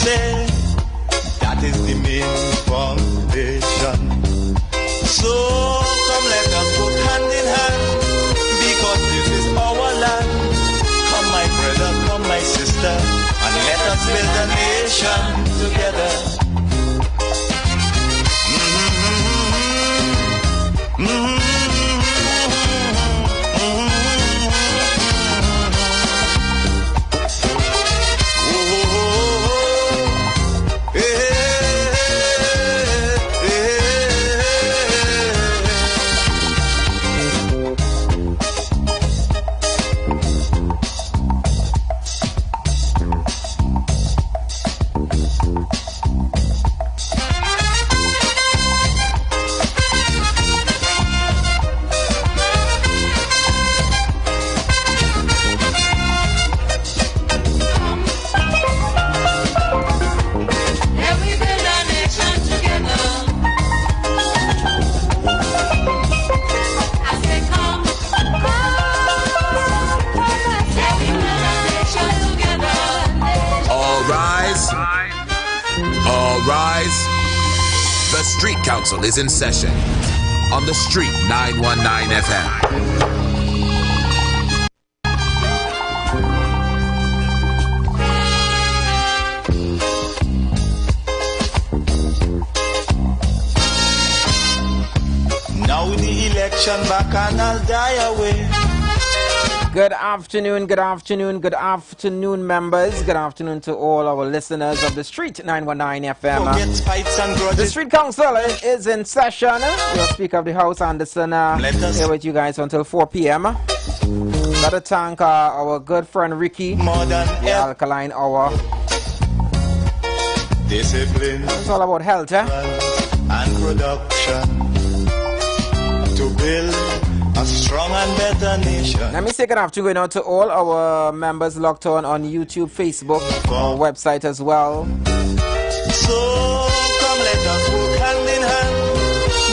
say that is the main foundation. So come let us go hand in hand, because this is our land. Come my brother, come my sister, and let us build a nation together. The Street Council is in session on the Street 919 FM. Now the election back and I'll die away. Good afternoon, members. Good afternoon to all our listeners of the Street 919 FM. The Street Council is in session. Your Speaker of the House, Anderson, here with you guys until 4 p.m. Gotta thank our good friend Ricky, the Alkaline Hour. Discipline. It's all about health, and production to build a strong and better nation. Let me say good afternoon out to all our members logged on YouTube, Facebook, our website as well. So come let us work hand in hand,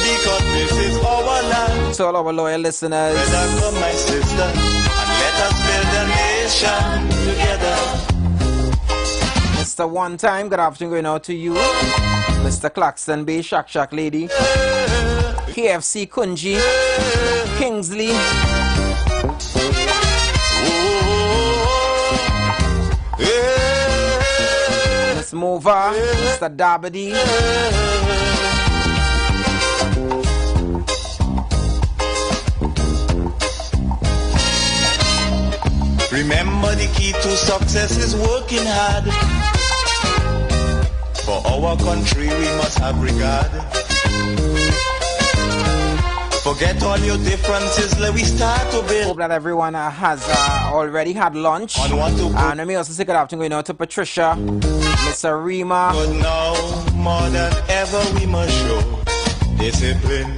because this is our land. To all our loyal listeners, brother, come my sister, and let us build a nation together. Mr. One Time, good afternoon out to you. Mr. Claxton Bay, Shack Shack Lady, KFC Kunji, Kingsley, Miss Mova, Mr. Dabadi, remember the key to success is working hard. For our country we must have regard. Forget all your differences, let we start to build. Hope that everyone has already had lunch. And let me also say good afternoon to Patricia, Miss Arima. But now, more than ever, we must show discipline,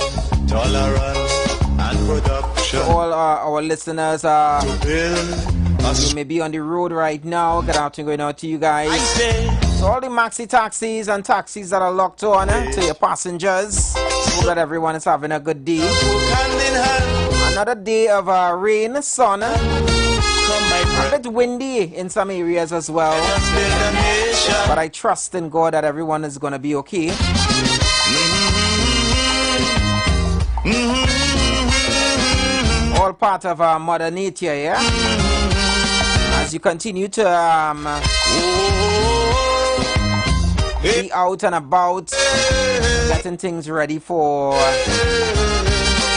tolerance, and production. To all our listeners, to build you may be on the road right now. Good afternoon to you guys. I say, so all the maxi taxis and taxis that are locked on to your passengers, hope that everyone is having a good day. Hand in hand. Another day of rain, sun, a bit windy in some areas as well. But I trust in God that everyone is going to be okay. All part of Mother Nature, yeah? As you continue to be out and about, getting things ready for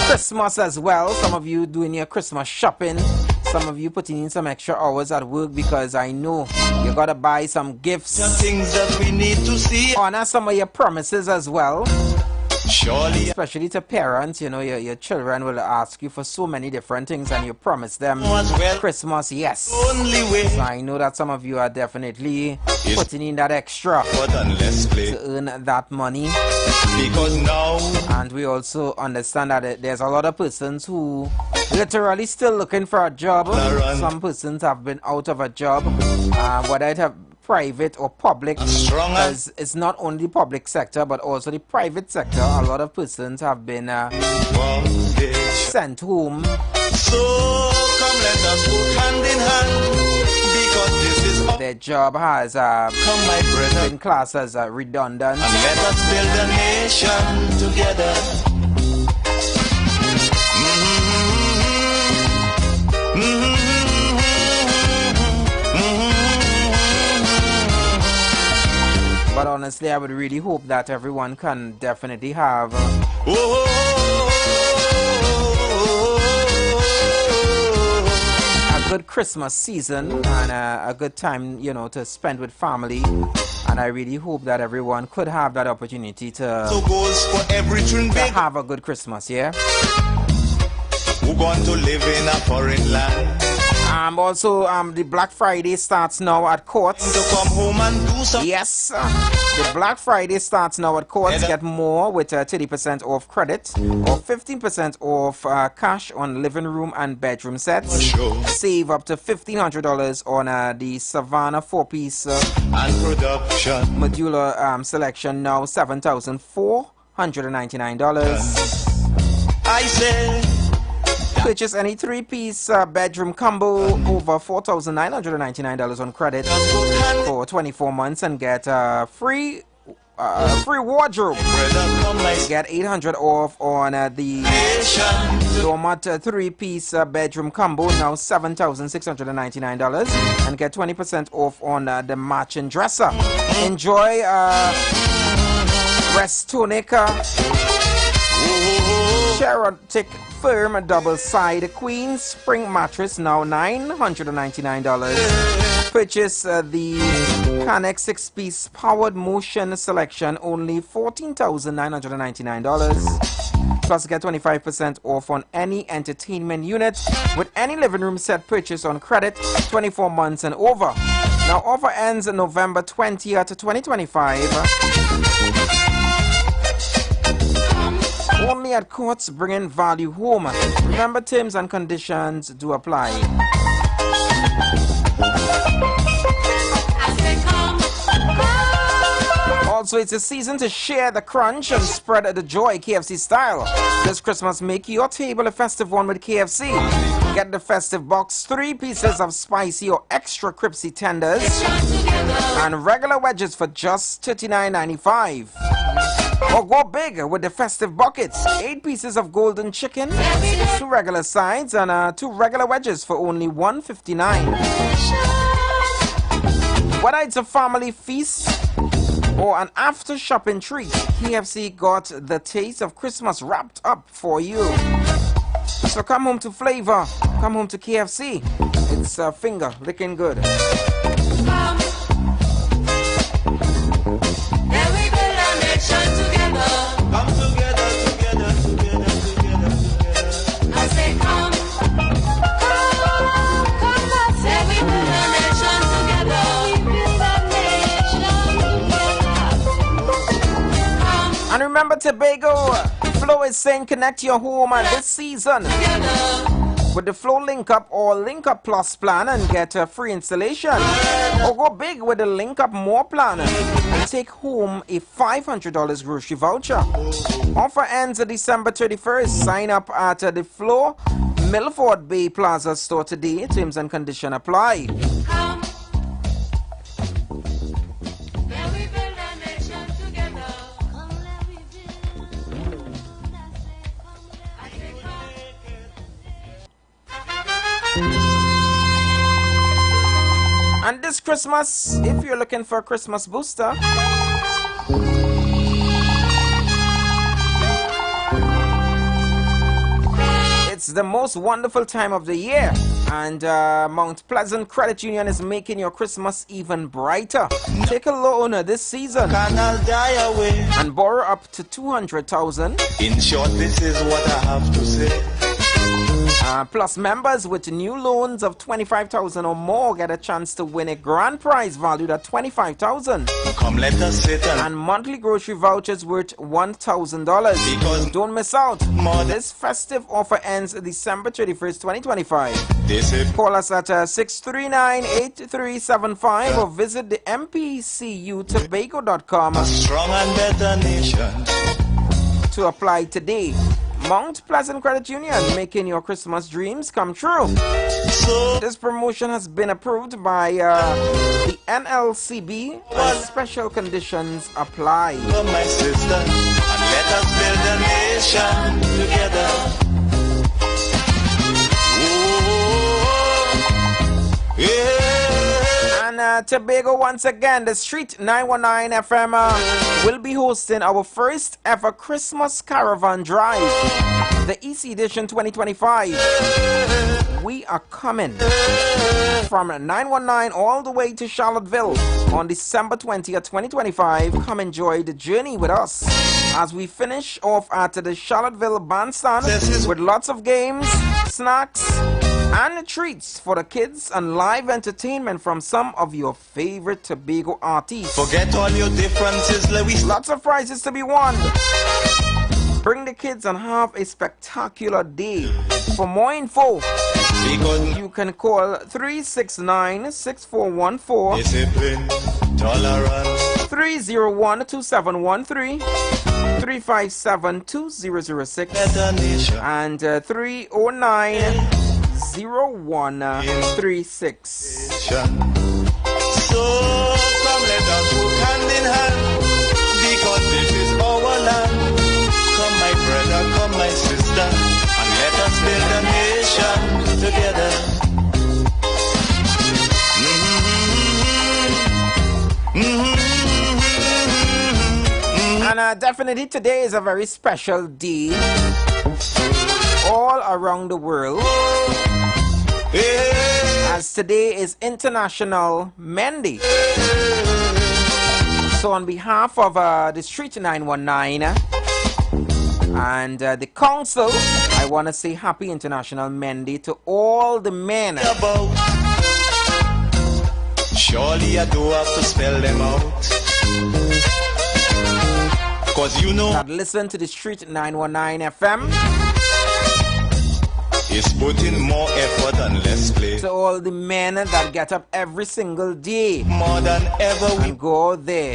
Christmas as well. Some of you doing your Christmas shopping. Some of you putting in some extra hours at work because I know you gotta buy some gifts. Things that we need to see. Honor some of your promises as well. Surely, especially to parents, you know, your children will ask you for so many different things and you promise them Christmas, yes. Only way. So I know that some of you are definitely putting in that extra to earn that money. Because now, and we also understand that there's a lot of persons who literally still looking for a job. Some persons have been out of a job, whether it have private or public, because it's not only public sector but also the private sector. A lot of persons have been sent home. So come let us work hand in hand, because this is their job has come my brother, been classed as redundant. And let us build a nation together. But honestly, I would really hope that everyone can definitely have a good Christmas season and a good time, you know, to spend with family. And I really hope that everyone could have that opportunity to have a good Christmas, yeah? Who going to live in a foreign land? Also, the Black Friday starts now at courts. To come home and do some. Yes, the Black Friday starts now at courts. Get more with 30% off credit or 15% off cash on living room and bedroom sets. Save up to $1,500 on the Savannah 4-piece and production modular selection, now $7,499. I say, purchase any 3-piece bedroom combo over $4,999 on credit for 24 months and get free wardrobe. Get $800 off on the Dormat 3-piece bedroom combo, now $7,699, and get 20% off on the matching dresser. Enjoy Restonica Cherotic Firm double-side Queen Spring mattress, now $999. Purchase the Canex 6-piece powered motion selection, only $14,999. Plus get 25% off on any entertainment unit with any living room set purchase on credit, 24 months and over. Now offer ends November 20th, 2025. Only at courts, bringing value home. Remember, terms and conditions do apply. Also, it's a season to share the crunch and spread the joy KFC style. This Christmas, make your table a festive one with KFC. Get the festive box, 3 pieces of spicy or extra crispy tenders and regular wedges for just $39.95. Or go big with the festive buckets, 8 pieces of golden chicken, 2 regular sides, and 2 regular wedges for only $1.59. Whether it's a family feast or an after shopping treat, KFC got the taste of Christmas wrapped up for you. So come home to flavor, come home to KFC. It's a finger licking good. And remember, Tobago Flow is saying connect your home this season with the Flow Link Up or Link Up Plus plan and get a free installation. Or go big with the Link Up More plan and take home a $500 grocery voucher. Offer ends December 31st. Sign up at the Flow Milford Bay Plaza store today. Terms and conditions apply. And this Christmas, if you're looking for a Christmas booster, it's the most wonderful time of the year, and Mount Pleasant Credit Union is making your Christmas even brighter. Take a loan this season and borrow up to $200,000. In short, this is what I have to say. Plus, members with new loans of $25,000 or more get a chance to win a grand prize valued at $25,000. Come, let us sit and monthly grocery vouchers worth $1,000. Because don't miss out. This festive offer ends December 31st, 2025. Call us at 639-8375 or visit the mpcutobago.com strong and better nation to apply today. Mount Pleasant Credit Union, making your Christmas dreams come true. This promotion has been approved by the NLCB and special conditions apply. Come, my sister, and let us build a nation together. Oh, yeah. And Tobago, once again, the Street 919 FM will be hosting our first ever Christmas Caravan Drive, the EC Edition 2025. We are coming from 919 all the way to Charlottesville on December 20th, 2025. Come enjoy the journey with us as we finish off at the Charlottesville Bandstand with lots of games, snacks, and treats for the kids and live entertainment from some of your favorite Tobago artists. Forget all your differences, let me Lots of prizes to be won. Bring the kids and have a spectacular day. For more info, you can call 369-6414, discipline, tolerance, 301-2713, 357-2006, better nation. and 309-0136. So come let us work hand in hand, because this is our land. Come my brother, come my sister, and let us build a nation together. And definitely today is a very special day all around the world, as today is International Men Day. So on behalf of the Street 919 and the council, I want to say happy International Men Day to all the men. Surely I do have to spell them out, cause you know that listen to the Street 919 FM. it's putting more effort and less play. To all the men that get up every single day More than ever we and go there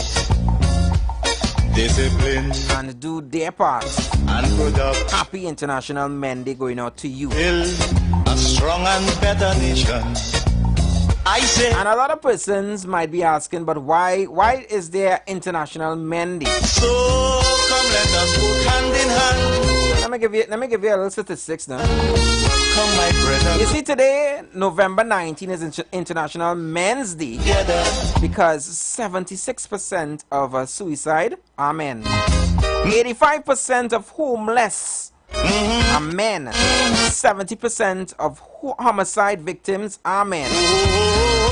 discipline and do their part. and product. Happy International Men Day going out to you. Build a strong and better nation. I say, And a lot of persons might be asking, but why is there International Men Day? so come let us work hand in hand. Let me give you a little statistics now. Come my brother, You see, today, November 19 is International Men's Day together. because 76% of suicide are men. 85% of homeless are men. 70% of homicide victims are men.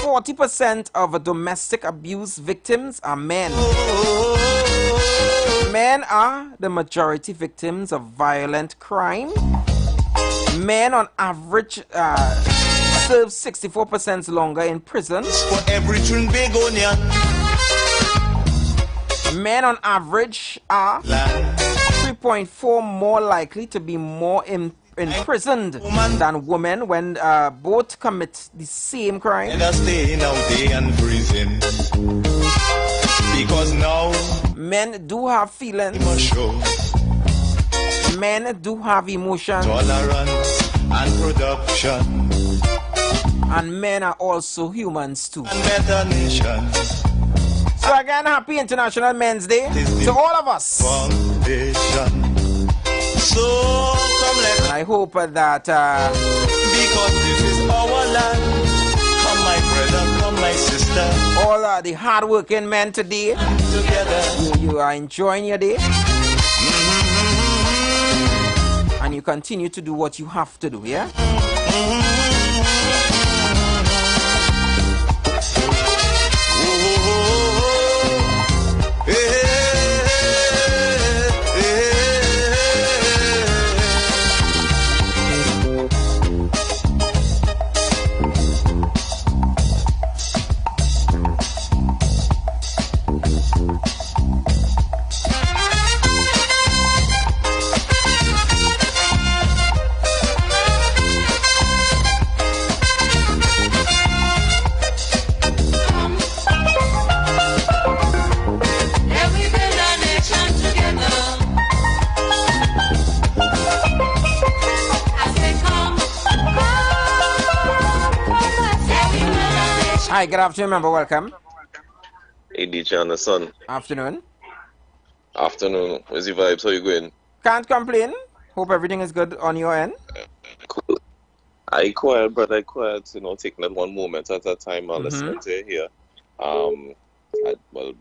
40% of domestic abuse victims are men. Men are the majority victims of violent crime. Men on average serve 64% longer in prison. For every Trinbagonian Men on average are land, 3.4 more likely to be more imprisoned than women when both commit the same crime. let us stay now day and prison. Because now Men do have feelings. we must show Men do have emotions. tolerance and production And men are also humans too. and better nation. So again, happy International Men's Day to all of us. Foundation. So come let And I hope that because this is our land. Come my brother, come my sister, all the hard-working men today, together. you are enjoying your day. And you continue to do what you have to do, yeah? Hi, good afternoon, member. Welcome. Hey, DJ and the son. Afternoon. Afternoon. Where's the vibes? How you going? Can't complain. Hope everything is good on your end. Cool. I quiet, but taking it one moment at a time and listening to you here. Well,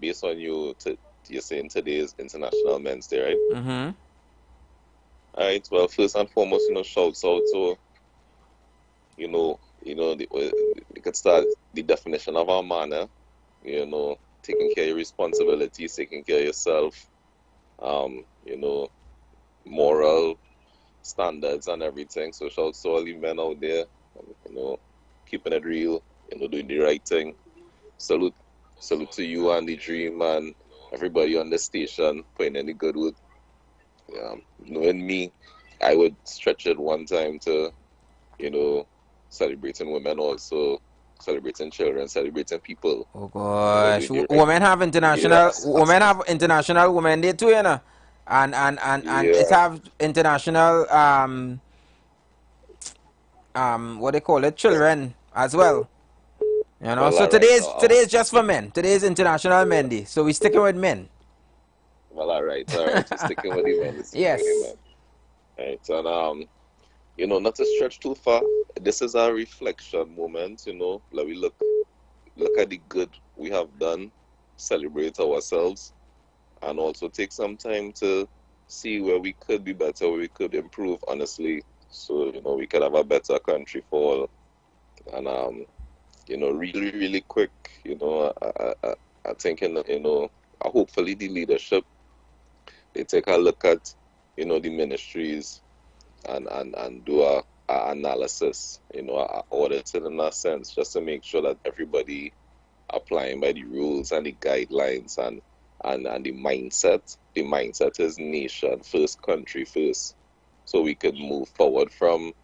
based on you're saying today is International Men's Day, right? Mm-hmm. All right. Well, first and foremost, shouts out to, we could start the definition of our manner. Taking care of your responsibilities, taking care of yourself. Moral standards and everything. So shouts to all the men out there, keeping it real, doing the right thing. Salute to you and the Dream and everybody on the station putting in the good work. Knowing me, I would stretch it one time to, celebrating women also, celebrating children, celebrating people. Oh gosh, women have international Women Day too, and it have international what they call it, children as well. So today is just for men. Today is International Men Day, so we're sticking with men. Well, all right, we're sticking with the men. Yes. Right, and not to stretch too far. This is our reflection moment. Like we look at the good we have done, celebrate ourselves, and also take some time to see where we could be better, where we could improve, honestly, so we could have a better country for all. And really, really quick, I think hopefully the leadership, they take a look at the ministries and do a analysis, a audit in a sense, just to make sure that everybody applying by the rules and the guidelines and the mindset. The mindset is nation first, country first. So we could move forward from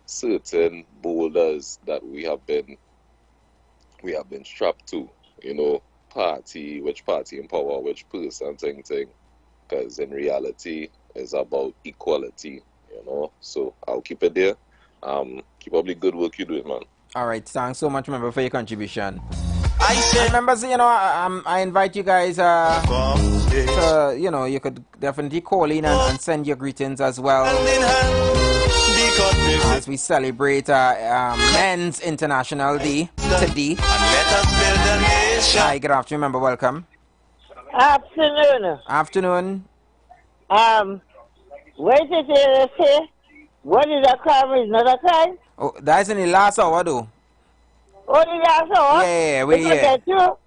certain boulders that we have been strapped to, which party in power, which person thing. Because in reality it's about equality, So I'll keep it there. Keep up the good work you're doing, man. All right, thanks so much, member, for your contribution. Members, I invite you guys to, you could definitely call in and send your greetings as well as we celebrate Men's International Day today. Hi, good afternoon, member, welcome. Afternoon. Where is it here? What is a crime is not a crime? Oh, that's in the last hour, though. Oh, the last hour? Yeah, we get you?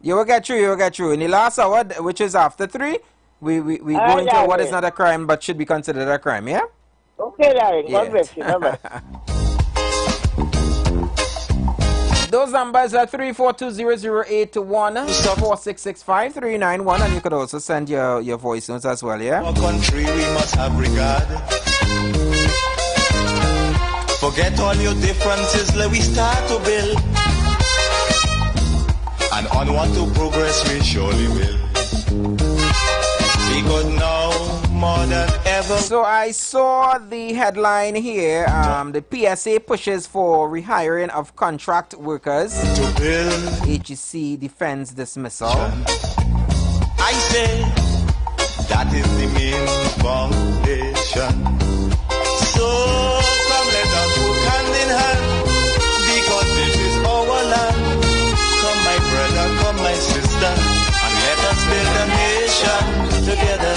You will get through. In the last hour, which is after 3, we go into what is not a crime but should be considered a crime, yeah? Okay, darling. God bless you. Bye-bye. Those numbers are 342-008-1, 4665-391, and you could also send your voice notes as well, yeah? Our country we must have regard. Forget all your differences, let we start to build. And onward to progress we surely will. Because now more than ever. So I saw the headline here, the PSA pushes for rehiring of contract workers. To build. HEC defends dismissal. I say that is the main foundation. So come let us work hand in hand, because this is our land. Come my brother, come my sister, and let us build a nation together.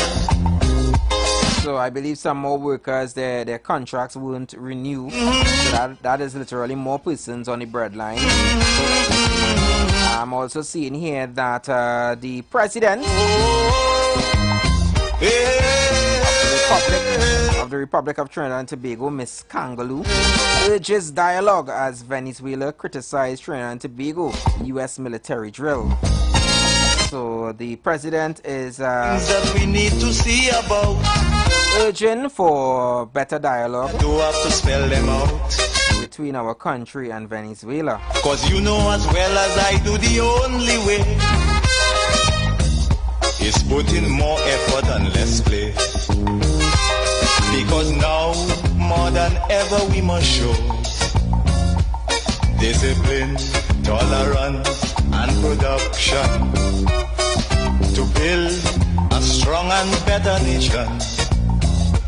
So I believe some more workers, their contracts won't renew. So that is literally more persons on the breadline. I'm also seeing here that the president of the Republic of Trinidad and Tobago, Miss Kangaloo, urges dialogue as Venezuela criticized Trinidad and Tobago U.S. military drill. So the president is that we need to see about, urging for better dialogue do have to spell them out between our country and Venezuela. Cause you know as well as I do, the only way is put in more effort and less play. Because now more than ever we must show discipline, tolerance and production to build a strong and better nation.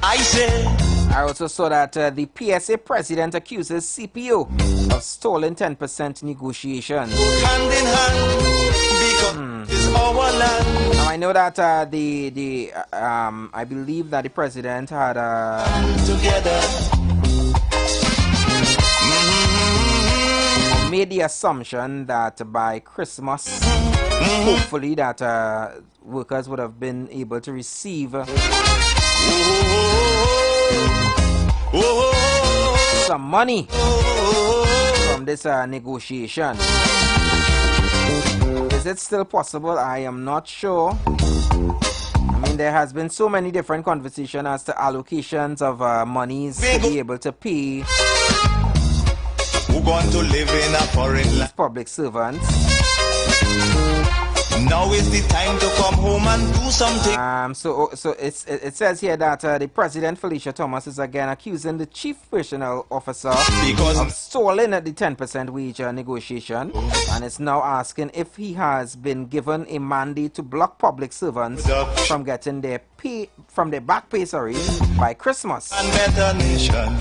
I say. I also saw that the PSA president accuses CPO of stolen 10% negotiations. Hand in hand, because it's our land. Now I know that I believe that the president had Together. made the assumption that by Christmas, hopefully that workers would have been able to receive some money from this negotiation. Is it still possible? I am not sure. I mean, there has been so many different conversations as to allocations of monies to be able to pay Who going to live in a foreign land? public servants. Now is the time to come home and do something. So it says here that the President Felicia Thomas is again accusing the Chief Personnel Officer of stalling at the 10% wage negotiation, and is now asking if he has been given a mandate to block public servants from getting their pay from their back pay, by Christmas. And better nation.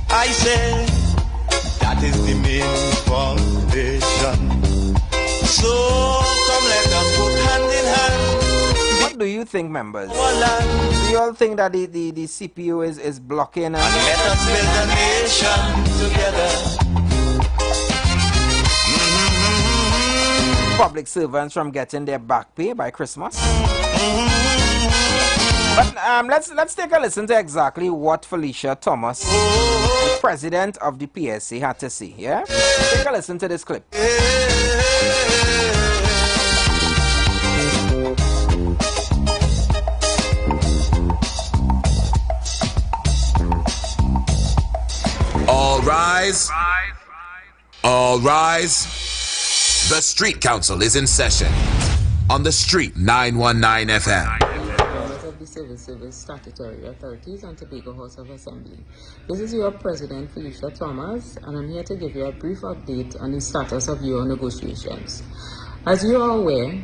I say that is the main foundation. So come let us put hand in hand. What do you think, members? Do you all think that the CPU is blocking and let us build a nation together? Public servants from getting their back pay by Christmas? But let's take a listen to exactly what Felicia Thomas, the president of the PSA, had to say. Yeah, take a listen to this clip. All rise. All rise. The Street Council is in session on the Street 919 FM. Of the Civil Service Statutory Authorities and Tobago House of Assembly. This is your President, Felicia Thomas, and I'm here to give you a brief update on the status of your negotiations. As you are aware,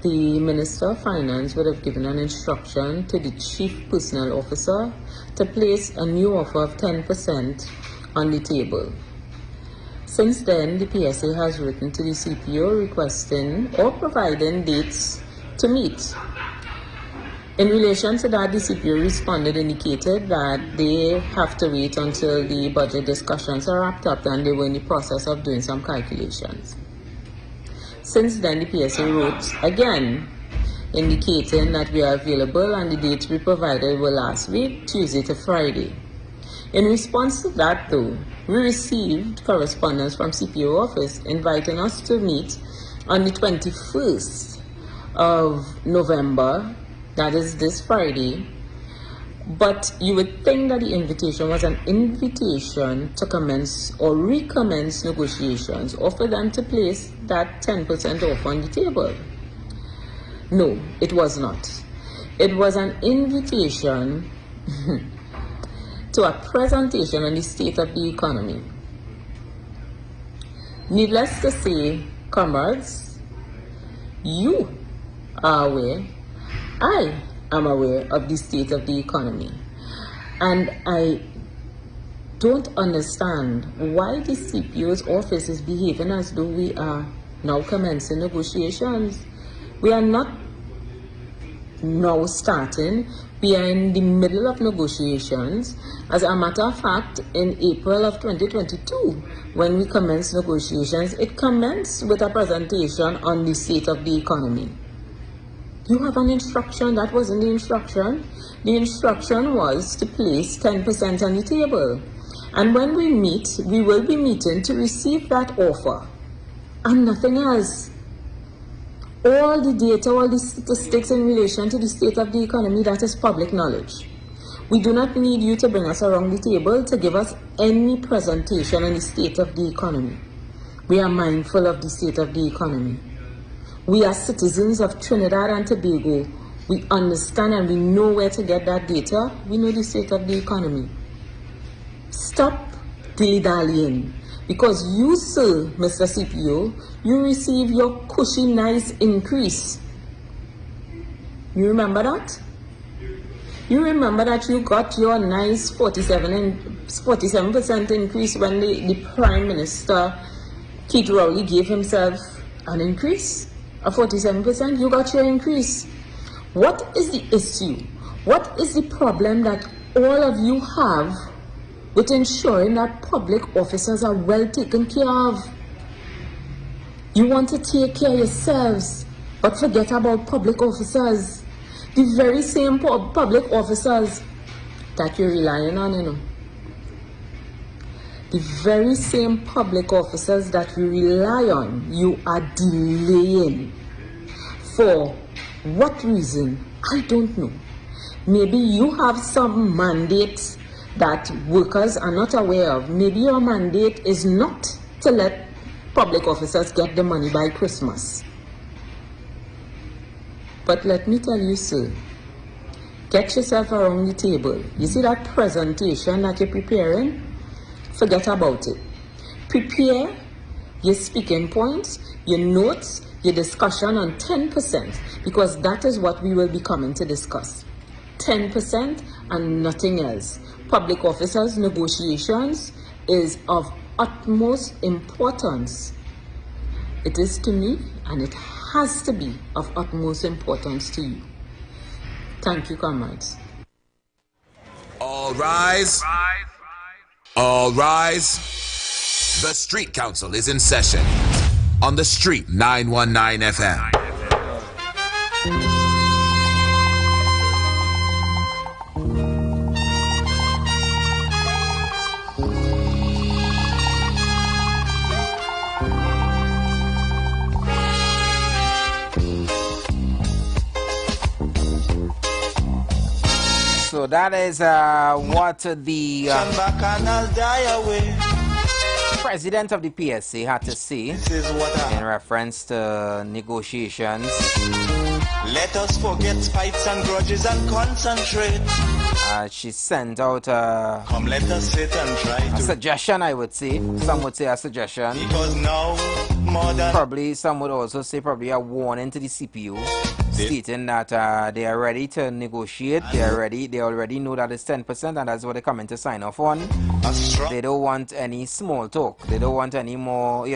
the Minister of Finance would have given an instruction to the Chief Personnel Officer to place a new offer of 10% on the table. Since then, the PSA has written to the CPO requesting or providing dates to meet. In relation to that, the CPO responded, indicated that they have to wait until the budget discussions are wrapped up, and they were in the process of doing some calculations. Since then, the PSA wrote again, indicating that we are available, and the dates we provided were last week, Tuesday to Friday. In response to that, though, we received correspondence from CPO office inviting us to meet on the 21st of November, that is this Friday. But you would think that the invitation was an invitation to commence or recommence negotiations, or for them to place that 10% off on the table. No, it was not. It was an invitation to a presentation on the state of the economy. Needless to say, comrades, you are aware, I am aware of the state of the economy. And I don't understand why the CPO's office is behaving as though we are now commencing negotiations. We are not now starting. We are in the middle of negotiations. As a matter of fact, in April of 2022, when we commenced negotiations, it commenced with a presentation on the state of the economy. You have an instruction. That wasn't the instruction. The instruction was to place 10% on the table. And when we meet, we will be meeting to receive that offer and nothing else. All the data, all the statistics in relation to the state of the economy, that is public knowledge. We do not need you to bring us around the table to give us any presentation on the state of the economy. We are mindful of the state of the economy. We are citizens of Trinidad and Tobago. We understand and we know where to get that data. We know the state of the economy. Stop dilly-dallying. Because you, sir, Mr. CPO, you receive your cushy nice increase. You remember that? You remember that you got your nice 47% increase when the Prime Minister, Keith Rowley, gave himself an increase? A 47%, you got your increase. What is the issue? What is the problem that all of you have with ensuring that public officers are well taken care of? You want to take care of yourselves, but forget about public officers. The very same public officers that you're relying on, you know. The very same public officers that you rely on, you are delaying. For what reason? I don't know. Maybe you have some mandate that workers are not aware of. Maybe your mandate is not to let public officers get the money by Christmas. But let me tell you, sir, get yourself around the table. You see that presentation that you're preparing? Forget about it. Prepare your speaking points, your notes, your discussion on 10%, because that is what we will be coming to discuss. 10% and nothing else. Public officers' negotiations is of utmost importance. It is to me, and it has to be of utmost importance to you. Thank you, comrades. All rise. All rise. The Street Council is in session on the Street 919 FM. So that is what the president of the PSA had to say in reference to negotiations. Let us forget fights and grudges and concentrate. She sent out Come, let us sit and try a to. suggestion, I would say. Some would say a suggestion. Because now, more than Probably some would also say probably a warning to the CPU, stating that they are ready to negotiate. They already know that it's 10%, and that's what they're coming to sign off on. a strong They don't want any small talk. They don't want any more,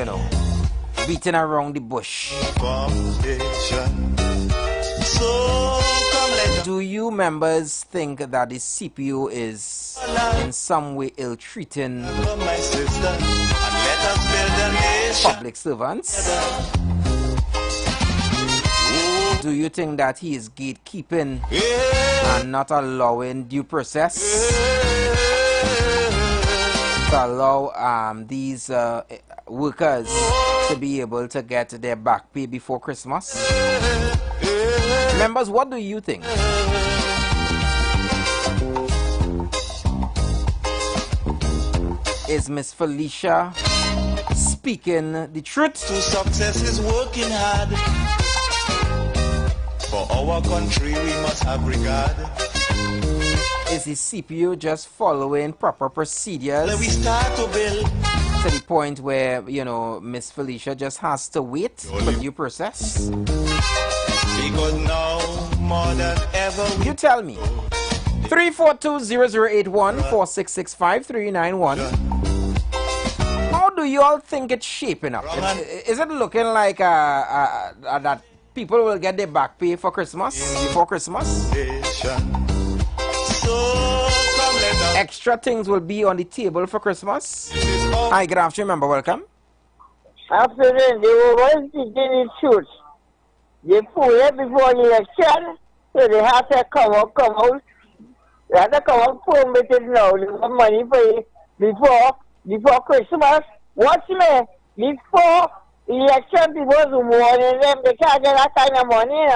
beating around the bush. foundation. So come, let us Do you members think that the CPU is in some way ill-treating come, my sister, and let us build a nation. public servants? Do you think that he is gatekeeping and not allowing due process to allow these workers to be able to get their back pay before Christmas? Members, what do you think? Is Miss Felicia speaking the truth? To success is working hard. For our country we must have regard. Is the CPU just following proper procedures Let we start to build. to the point where, Miss Felicia just has to wait for due process? Because now more than ever we You tell me. 342-0081 4665-391. How do you all think it's shaping up? Is it looking like that people will get their back pay for Christmas, before Christmas? nation. So come, let us. Extra things will be on the table for Christmas? This is all Hi, good afternoon, member. Welcome. Afternoon, they were always teaching the truth. They fool it before the election, so they have to come out. They have to come out permitted now. They want money for it before Christmas. Watch me, before election, people was warning them they can't get that kind of money,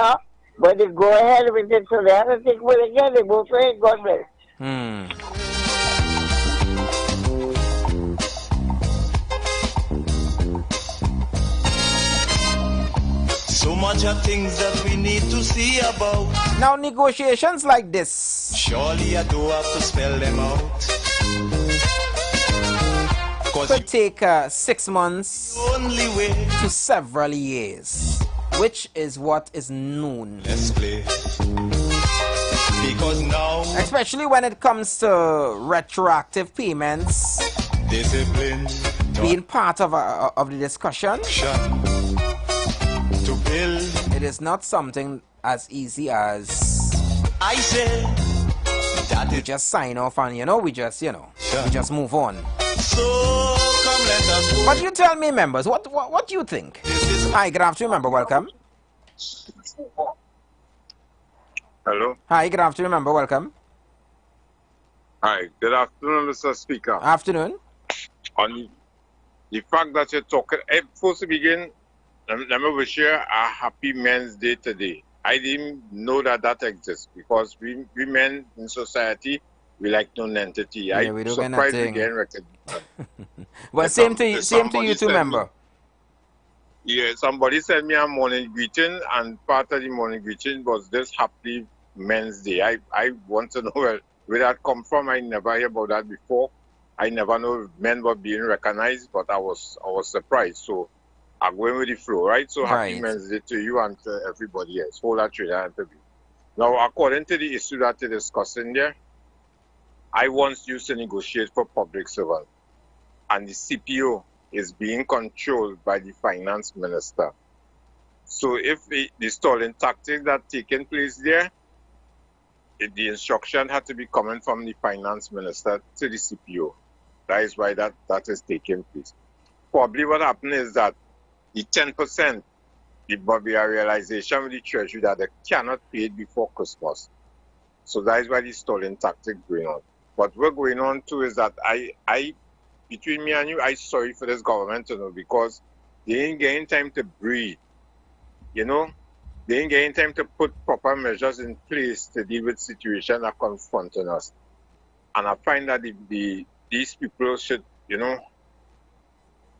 but they go ahead with it, so they have to take what they get, they go for it, God bless. so much of things that we need to see about. Now, negotiations like this, Surely I do have to spell them out. could take 6 months to several years, which is what is known. Let's play. Because now, especially when it comes to retroactive payments, discipline being part of the discussion, to build. It is not something as easy as I say that we just sign off and we just move on. So come let us go. But you tell me, members, what do you think? Hi, good afternoon, member. Welcome. Hello. Hi, good afternoon, member. Welcome. Hi, good afternoon, Mr. Speaker. Afternoon. On the fact that you're talking, first to begin, let me wish you a happy Men's Day today. I didn't know that exists because we men in society, we like non-entity. Yeah, we don't get surprised we nothing. get recognized. Well, same to you too, member. Yeah, somebody sent me a morning greeting, and part of the morning greeting was this happy Men's Day. I want to know where that come from. I never heard about that before. I never know if men were being recognized, but I was surprised. So I'm going with the flow, right? So happy Men's Day to you and to everybody else. Hold that trailer interview. Now, according to the issue that you're discussing there, I once used to negotiate for public servants, and the CPO is being controlled by the finance minister. So if the stalling tactic that taken place there, the instruction had to be coming from the finance minister to the CPO. That is why that is taking place. Probably what happened is that the 10%, there be a realization with the treasury that they cannot pay it before Christmas. So that is why the stalling tactic going on. What we're going on too is that I between me and you, I'm sorry for this government, because they ain't getting time to breathe. They ain't getting time to put proper measures in place to deal with situations that are confronting us. And I find that these people should,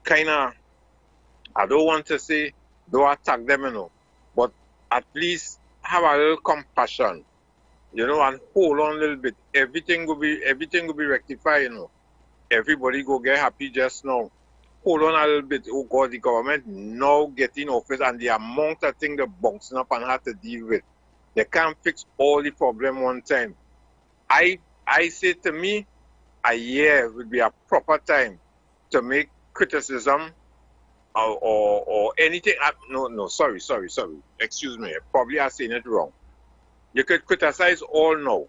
kind of, I don't want to say don't attack them, but at least have a little compassion, and hold on a little bit. Everything will be rectified, Everybody go get happy just now. Hold on a little bit. Oh God, the government now get in office, and the amount of things they're bouncing up and have to deal with. They can't fix all the problem one time. I say to me, a year would be a proper time to make criticism or anything. No, sorry. Excuse me. Probably I'm saying it wrong. You could criticize all now.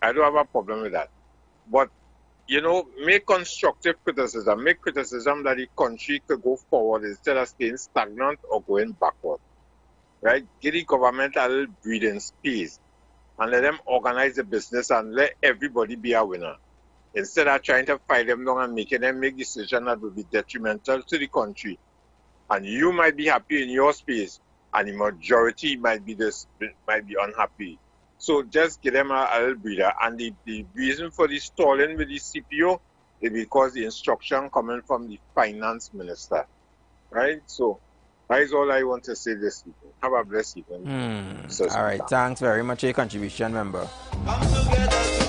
I don't have a problem with that. But make constructive criticism. Make criticism that the country could go forward instead of staying stagnant or going backward. Right? Give the government a little breathing space and let them organize the business and let everybody be a winner. Instead of trying to fight them down and making them make decisions that will be detrimental to the country. And you might be happy in your space, and the majority might be unhappy. So just give them a little breather. And the reason for the stalling with the CPO is because the instruction coming from the finance minister. Right? So that is all I want to say this evening. Have a blessed evening. All right. Thanks very much for your contribution, member.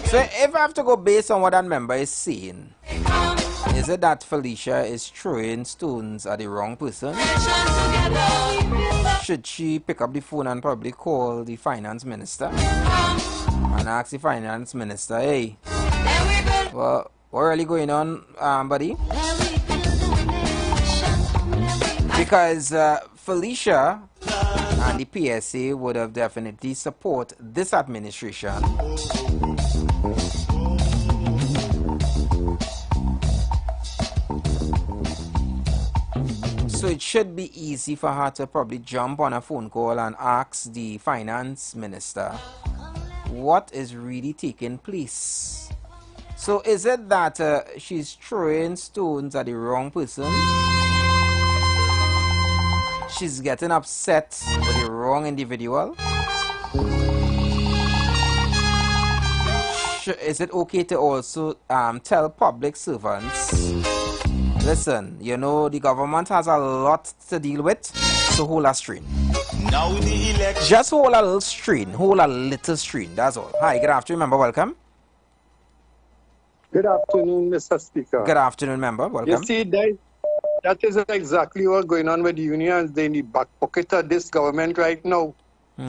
So if I have to go based on what that member is saying, is it that Felicia is throwing stones at the wrong person? Should she pick up the phone and probably call the finance minister and ask the finance minister, hey, well, what really going on, buddy? Because Felicia and the PSA would have definitely support this administration. So it should be easy for her to probably jump on a phone call and ask the finance minister what is really taking place. So is it that she's throwing stones at the wrong person? She's getting upset with the wrong individual? Is it okay to also tell public servants, listen, the government has a lot to deal with, so hold a strain. Now the election. Just hold a little strain, hold a little strain, that's all. Hi, good afternoon, member, welcome. Good afternoon, Mr. Speaker. Good afternoon, member. You Welcome. see, that is exactly what's going on with the unions. They in the back pocket of this government right now.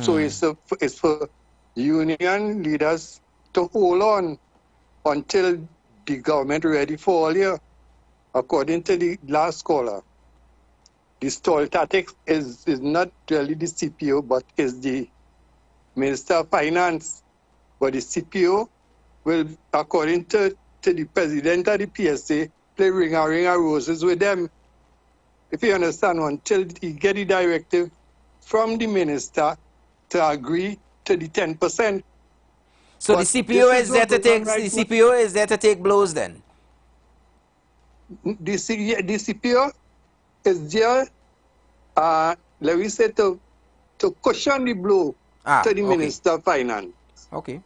So it's for union leaders to hold on until the government ready for all year. According to the last caller, the stall tactics is not really the CPO, but is the Minister of Finance. But the CPO will, according to the president of the PSA, play ring a roses with them. If you understand, until he get the directive from the minister to agree to the 10%. So But the CPO is there to take right the CPO is there to take blows then. The CPO is there, let me say, to cushion the blow to the Minister of Finance. Okay.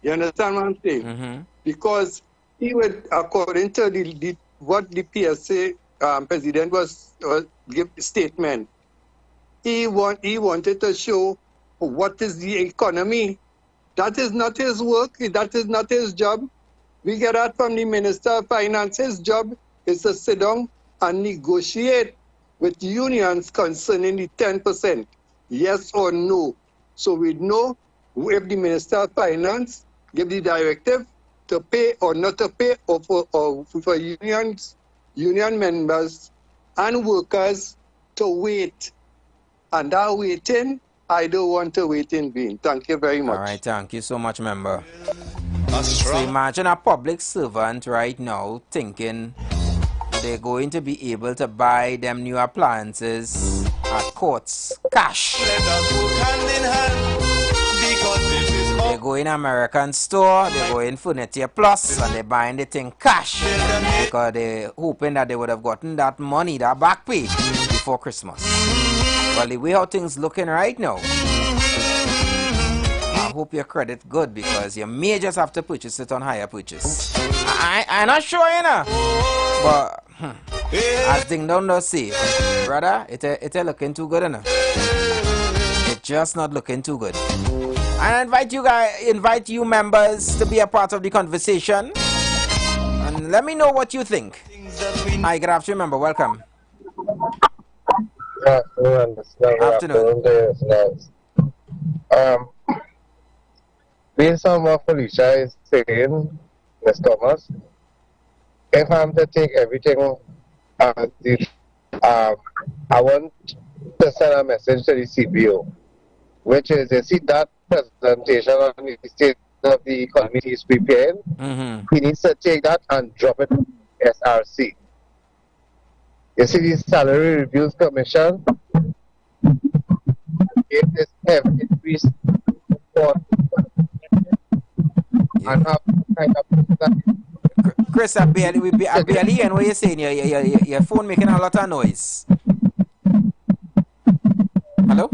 You understand what I'm saying? Because he would, according to what the PSA president was give statement, he wanted to show what is the economy. That is not his work. That is not his job. We get that from the Minister of Finance. His job is to sit down and negotiate with unions concerning the 10%, yes or no. So we know if the Minister of Finance give the directive to pay or not to pay, or for union members and workers to wait. And that waiting, I don't want to wait in vain. Thank you very much. All right, thank you so much, member. So imagine a public servant right now thinking they're going to be able to buy them new appliances at courts cash. They go in American store, they go in Furniture Plus, and they're buying the thing cash because they're hoping that they would have gotten that money, that back pay, before Christmas. Well, the way how things looking right now, I hope your credit good because you may just have to purchase it on higher purchase. I'm not sure, you know, but as Ding Dong does say, brother, it looking too good enough. It's just not looking too good. I invite you members to be a part of the conversation and let me know what you think. Hi, good afternoon, member. Welcome. Good afternoon. Based on what Felicia is saying, Ms. Thomas, if I'm to take everything as I want to send a message to the CPO, which is, you see that presentation on the state of the economy he's preparing, he needs to take that and drop it to SRC. You see the Salary Reviews Commission, it is heavy increase for and have kind of Chris, I barely hear what you're saying. Your phone making a lot of noise. Hello?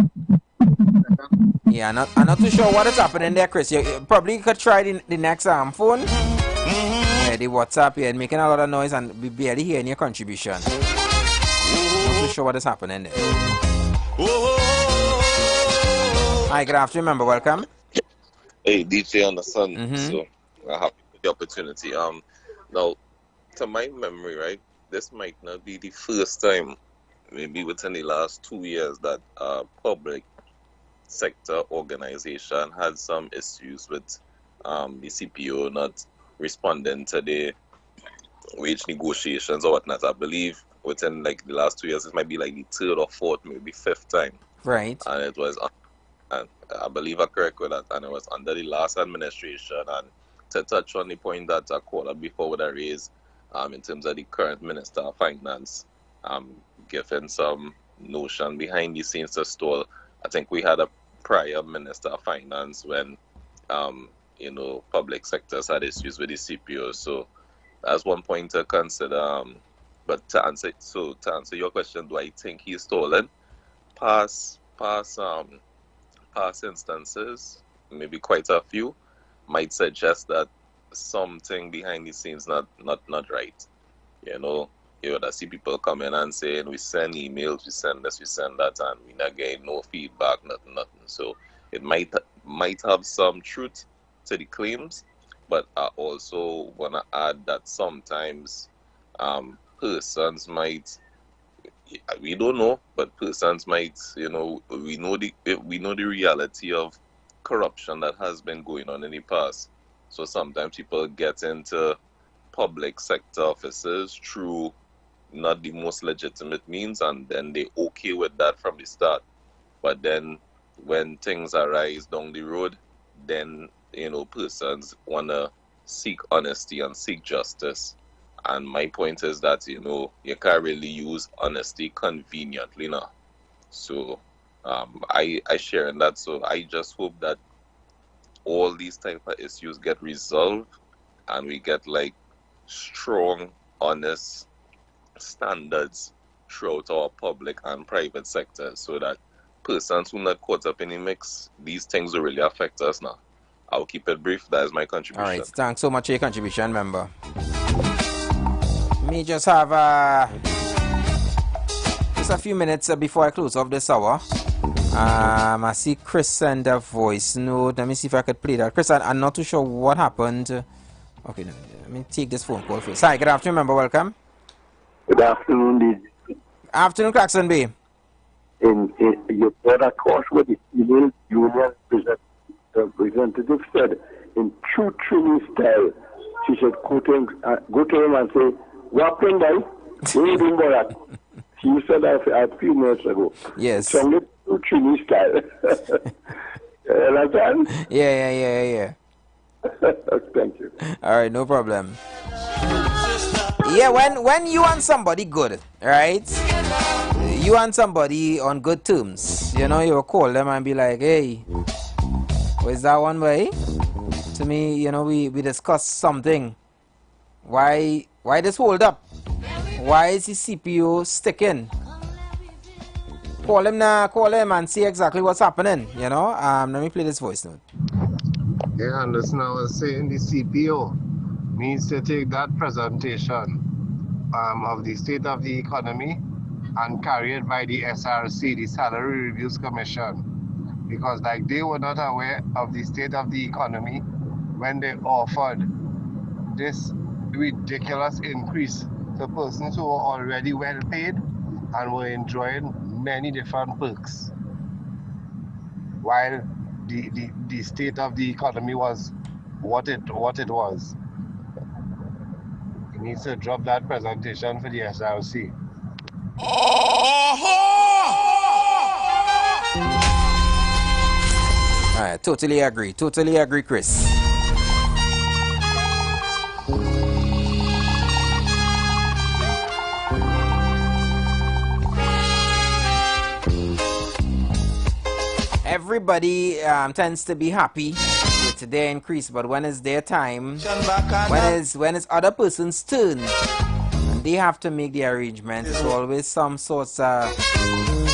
Yeah, I'm not too sure what is happening there, Chris. You probably could try the next phone. Yeah, the WhatsApp here making a lot of noise and we barely hearing your contribution. Not too sure what is happening there. Hi, good afternoon, member. Welcome. Hey, DJ on the Sun. So I'm happy with the opportunity. Now, to my memory, right, this might not be the first time, maybe within the last 2 years, that public sector organization had some issues with the CPO not responding to the wage negotiations or whatnot. I believe within like the last 2 years, it might be like the third or fourth, maybe fifth time. Right. And it was, and I believe I'm correct with that, and it was under the last administration. And to touch on the point that a caller before would have raised in terms of the current Minister of Finance, giving some notion behind the scenes to stall. I think we had a prior Minister of Finance when, public sectors had issues with the CPO. So that's one point to consider. But to answer your question, do I think he's stolen? Past instances, maybe quite a few, might suggest that something behind the scenes not right. You would see people come in and saying, we send emails, we send this, we send that, and we not getting no feedback, nothing. So it might have some truth to the claims. But I also want to add that sometimes persons might, we don't know, but persons might, we know the reality of corruption that has been going on in the past. So sometimes people get into public sector offices through not the most legitimate means, and then they okay with that from the start. But then when things arise down the road, then persons wanna seek honesty and seek justice. And my point is that you can't really use honesty conveniently now. So I share in that. So I just hope that all these type of issues get resolved and we get like strong, honest standards throughout our public and private sectors, so that persons who not caught up in the mix, these things will really affect us now. I'll keep it brief. That is my contribution. All right, thanks so much for your contribution, member. Me just have just a few minutes before I close off this hour. I see Chris send a voice note. Let me see if I could play that. Chris, I'm not too sure what happened. Okay, let me take this phone call first. Hi, good afternoon, member. Welcome. Good afternoon, Afternoon, Claxon B. In your brother course with the female union representative said in true Trini style, she said, go to him and say, what in there? What are you doing about that? She said that a few minutes ago. Yes. It's only true Trini style. You understand? Yeah. Thank you. All right, no problem. Yeah, when you and somebody good, right? You and somebody on good terms, you will call them and be like, hey, where's that one way? To me, we discussed something. Why this hold up? Why is the CPU sticking? Call him and see exactly what's happening, Let me play this voice note. Yeah, and listen, I was saying the CPO needs to take that presentation of the state of the economy and carry it by the SRC, the Salary Reviews Commission, because like they were not aware of the state of the economy when they offered this ridiculous increase to persons who were already well paid and were enjoying many different perks, while the state of the economy was what it was. He needs to drop that presentation for the SRC. I totally agree, Chris. Everybody tends to be happy with their increase, but when it's their time, when it's other person's turn, and they have to make the arrangement, it's always some sorts of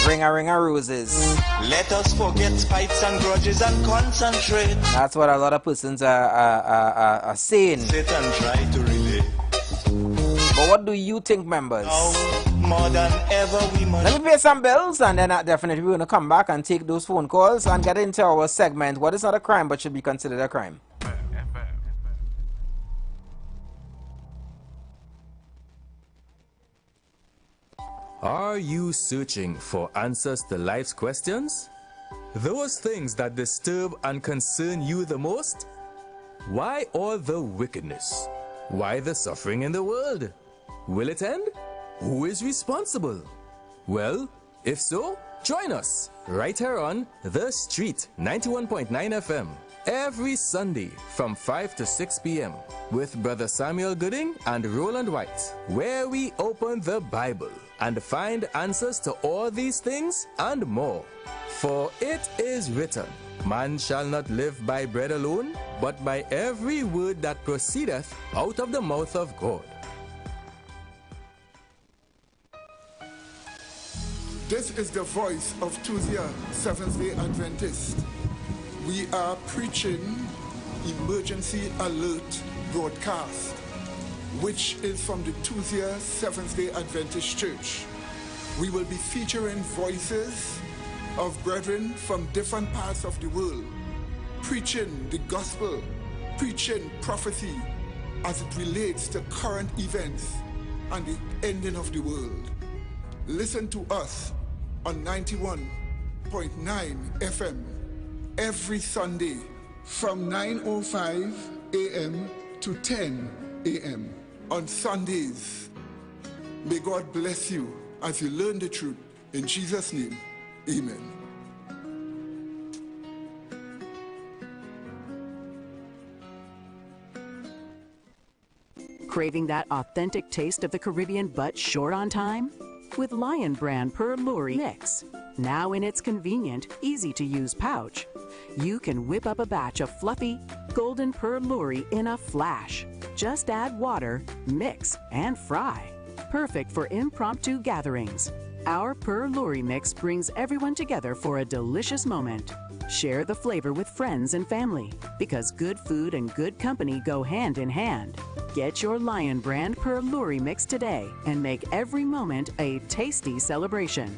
ring a roses. Let us forget fights and grudges and concentrate. That's what a lot of persons are saying. Sit and try to relate. But what do you think, members? More than ever we must. Let me pay some bills, and then definitely we're going to come back and take those phone calls and get into our segment, what is not a crime but should be considered a crime. Are you searching for answers to life's questions? Those things that disturb and concern you the most? Why all the wickedness? Why the suffering in the world? Will it end? Who is responsible? Well, if so, join us right here on The Street 91.9 FM every Sunday from 5 to 6 p.m. with Brother Samuel Gooding and Roland White, where we open the Bible and find answers to all these things and more. For it is written, man shall not live by bread alone, but by every word that proceedeth out of the mouth of God. This is the voice of Tuesday, Seventh-day Adventist. We are preaching Emergency Alert broadcast, which is from the Tuesday, Seventh-day Adventist Church. We will be featuring voices of brethren from different parts of the world, preaching the gospel preaching prophecy as it relates to current events and the ending of the world. Listen to us on 91.9 FM every Sunday from 9:05 a.m. to 10 a.m. on Sundays. May God bless you as you learn the truth. In Jesus' name, amen. Craving that authentic taste of the Caribbean but short on time? With Lion Brand Pur Luri Mix. Now in its convenient, easy-to-use pouch, you can whip up a batch of fluffy, golden Pur Luri in a flash. Just add water, mix, and fry. Perfect for impromptu gatherings. Our Pur Luri Mix brings everyone together for a delicious moment. Share the flavor with friends and family, because good food and good company go hand in hand. Get your Lion Brand Pur Luri Mix today and make every moment a tasty celebration.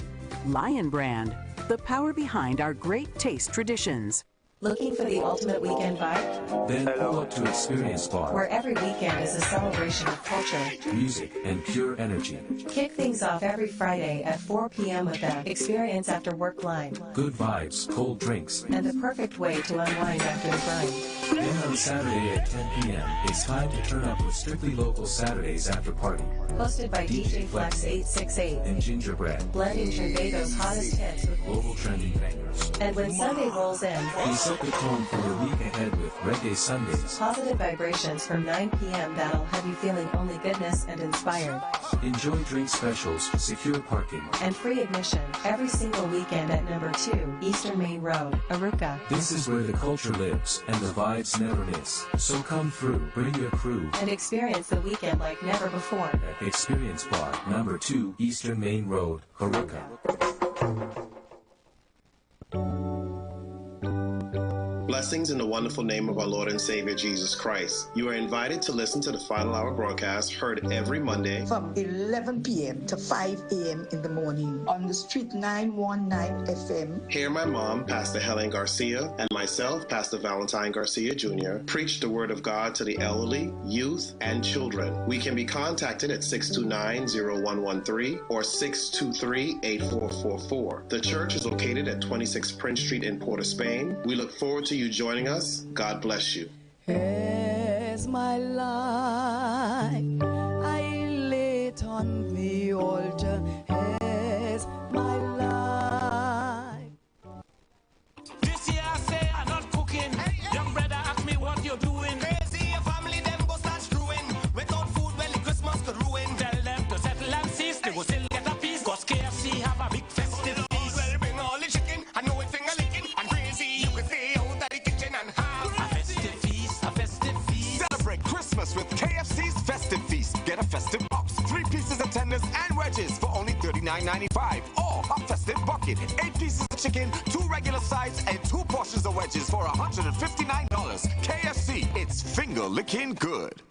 Lion Brand, the power behind our great taste traditions. Looking for the ultimate weekend vibe? Then pull up to Experience Bar, where every weekend is a celebration of culture, music, and pure energy. Kick things off every Friday at 4 p.m. with the Experience After Work line. Good vibes, cold drinks, and the perfect way to unwind after the grind. Then on Saturday at 10 p.m., it's time to turn up with Strictly Local Saturdays After Party. Hosted by DJ Flex 868 and Gingerbread. Blending Trinbago's hottest hits with global trending bangers. And when Sunday rolls in, we set the tone for the week ahead with Reggae Sundays. Positive vibrations from 9 p.m. that'll have you feeling only goodness and inspired. Enjoy drink specials, secure parking, and free admission every single weekend at number 2 Eastern Main Road, Aruca. This is where the culture lives and the vibes never miss. So come through, bring your crew, and experience the weekend like never before. At Experience Bar, number 2 Eastern Main Road, Aruca. Blessings in the wonderful name of our Lord and Savior Jesus Christ. You are invited to listen to the Final Hour broadcast heard every Monday from 11 p.m. to 5 a.m. in the morning on the Street 919 FM. Hear my mom, Pastor Helen Garcia, and myself, Pastor Valentine Garcia Jr., preach the Word of God to the elderly, youth, and children. We can be contacted at 629-0113 or 623-8444. The church is located at 26 Prince Street in Port of Spain. We look forward to you joining us. God bless you. As my life I lay it on the altar, as my life. This year I say I'm not cooking. Young brother ask me what you're doing. Crazy, your family them go start screwing. Without food, well the Christmas could ruin. Tell them to settle and cease. They will still get a piece. Cause KFC have a big festive feast. Well, bring all the chicken. I know it finger licking. And crazy, you can stay out of the kitchen and have a festive feast, a festive feast. Celebrate Christmas with KFC's Festive Feast. Get a festive box, 3 pieces of tenders and wedges for only $39.95. Or a festive bucket, 8 pieces of chicken, 2 regular sides, and 2 portions of wedges for $159. KFC, it's finger licking good.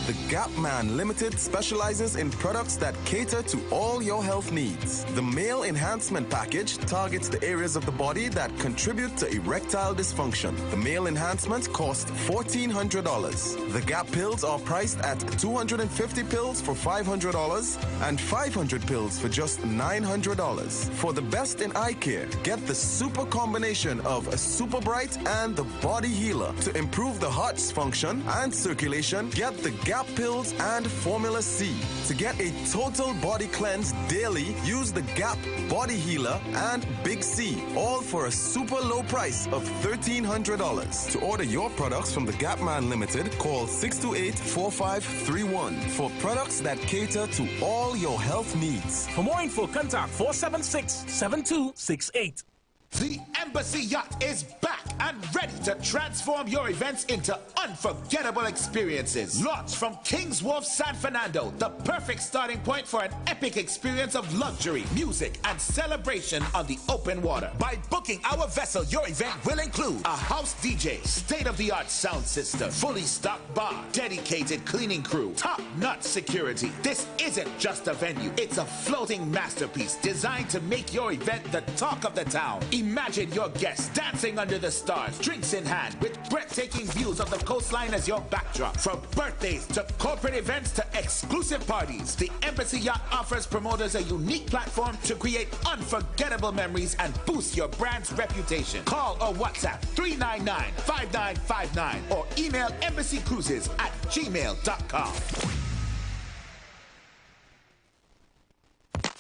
The Gap Man Limited specializes in products that cater to all your health needs. The Male Enhancement Package targets the areas of the body that contribute to erectile dysfunction. The Male Enhancement costs $1,400. The Gap pills are priced at 250 pills for $500 and 500 pills for just $900. For the best in eye care, get the super combination of a Super Bright and the Body Healer. To improve the heart's function and circulation, get the Gap pills and Formula C. To get a total body cleanse daily, use the Gap Body Healer and Big C, all for a super low price of $1,300. To order your products from the Gap Man Limited, call 628-4531 for products that cater to all your health needs. For more info, contact 476-7268. The Embassy Yacht is back and ready to transform your events into unforgettable experiences. Launched from Kings Wharf, San Fernando, the perfect starting point for an epic experience of luxury, music, and celebration on the open water. By booking our vessel, your event will include a house DJ, state-of-the-art sound system, fully stocked bar, dedicated cleaning crew, top-notch security. This isn't just a venue, it's a floating masterpiece designed to make your event the talk of the town. Imagine your guests dancing under the stars stars, drinks in hand, with breathtaking views of the coastline as your backdrop. From birthdays to corporate events to exclusive parties, the Embassy Yacht offers promoters a unique platform to create unforgettable memories and boost your brand's reputation. Call or WhatsApp 399-5959 or email embassycruises@gmail.com.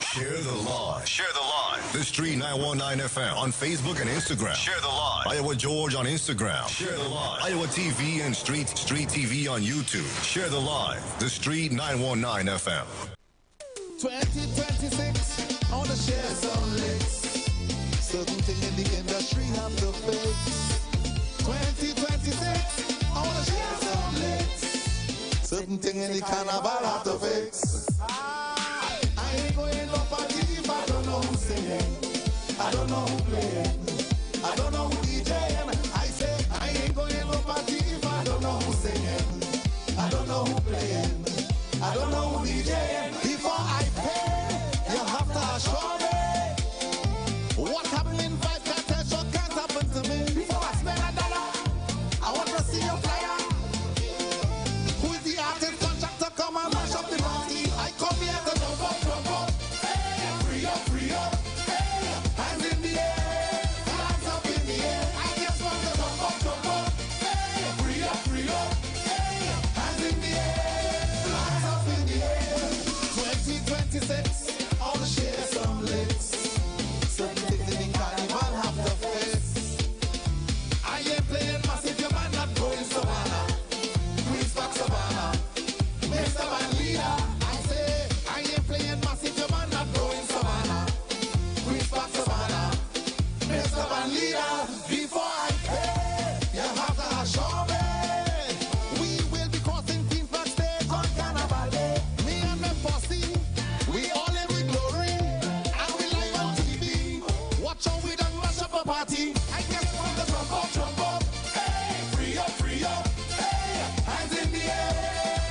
Share the live. Share the live. The Street 919 FM on Facebook and Instagram. Share the live. Iowa George on Instagram. Share the live. Iowa TV and Street TV on YouTube. Share the live. The Street 919 FM. 2026, I want to share some licks. Certain thing in the industry have to fix. 2026, I want to share some licks. Certain thing in the carnival have to fix. I ain't going no party if I don't know who's singing. I don't know who playing. I don't know who DJing. I say I ain't going no party if I don't know who's singing. I don't know who playing. I don't know who DJing. Before I pay, you have to assure me. What happened in 5 cartels sure can't happen to me. Before I spend $1, I want to see your flyer. Who is the artist contractor? Come and mash up the party. I come here to jump up. Hey, free up. Hey, hands in the air. Hands up in the air. I just want to jump up. Hey, free up. Hey, hands in the air. Hands up in the air. 2026, all the share some licks. Certain things in the carnival have to fix. I ain't playing massive, your man not going Savannah. Queen's Park Savannah. Mr. Van Leader. I say, I ain't playing massive, your man not going Savannah. Queen's Park Savannah. Mr. Van Leader. Before I pay, you have to assure me. We will be crossing Queen's Park Stage on Carnival Day. Me and my posse, we all live with glory. And we live on TV. Watch how we done mash up a party. I just want to jump up. Hey, free up. Hey, hands in the air.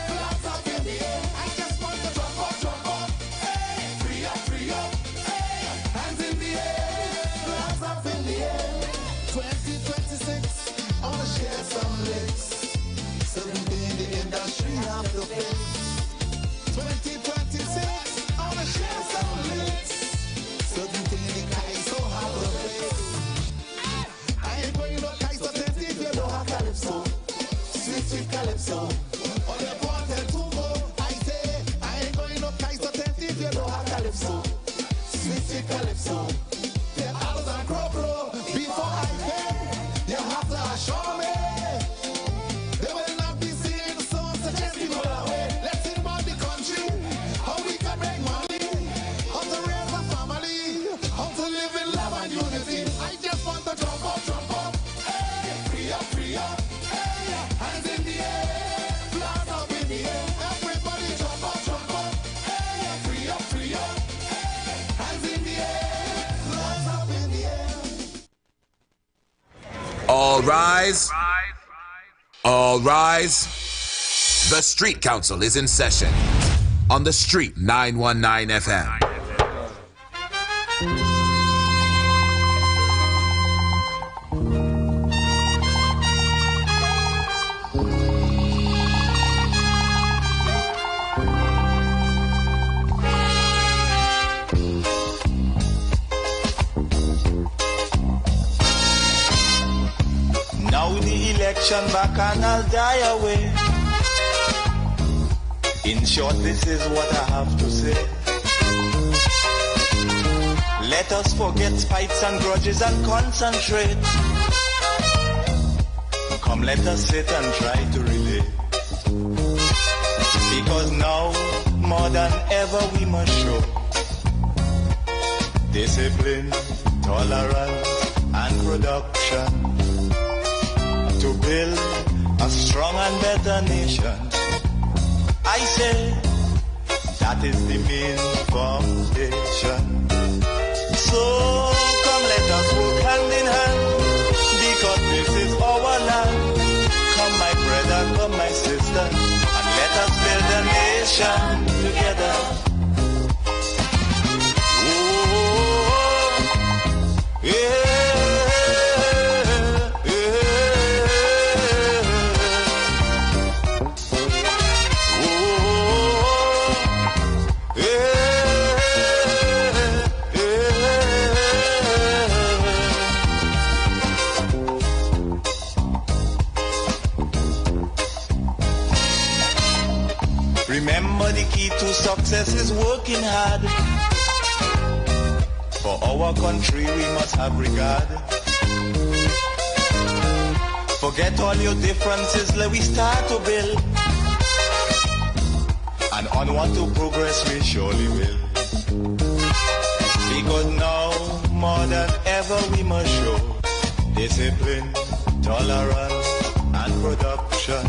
Flags up in the air. I just want to jump up. Hey, free up. Hey, hands in the air. Flags up in the air. 2026, I want to share some licks. Certain in the industry have to fix. 2026, I want to share some licks. Certain thing in the Kaiso have to fix. I ain't going no Kaiso tent if you don't have Calypso. Sweet Calypso. All you want and to go. I say, I ain't going no Kaiso tent if you don't have Calypso. Sweet Calypso. The Al's and Croplo. Before I pay, you have to assure me. They will not be singing songs to chase people away. Let's think about the country, how we can make money, how to raise a family, how to live in love and unity. I just want to jump up. Hey, free up. Hey, hands in the air, flags up in the air. Everybody jump up. Hey, free up. Hey, hands in the air, flags up in the air. All rise. All rise. The Street Council is in session on the Street 919 FM. Now the election back and I'll die away. In short, this is what I have to say. Let us forget spites and grudges and concentrate. Come, let us sit and try to relate. Because now, more than ever, we must show discipline, tolerance, and production to build a strong and better nation. I say that is the main foundation. So come, let us work hand in hand, because this is our land. Come, my brother, come, my sister, and let us build a nation together. Oh, yeah, yeah. Remember the key to success is working hard. For our country we must have regard. Forget all your differences, let we start to build. And onward to progress we surely will. Because now, more than ever, we must show discipline, tolerance, and production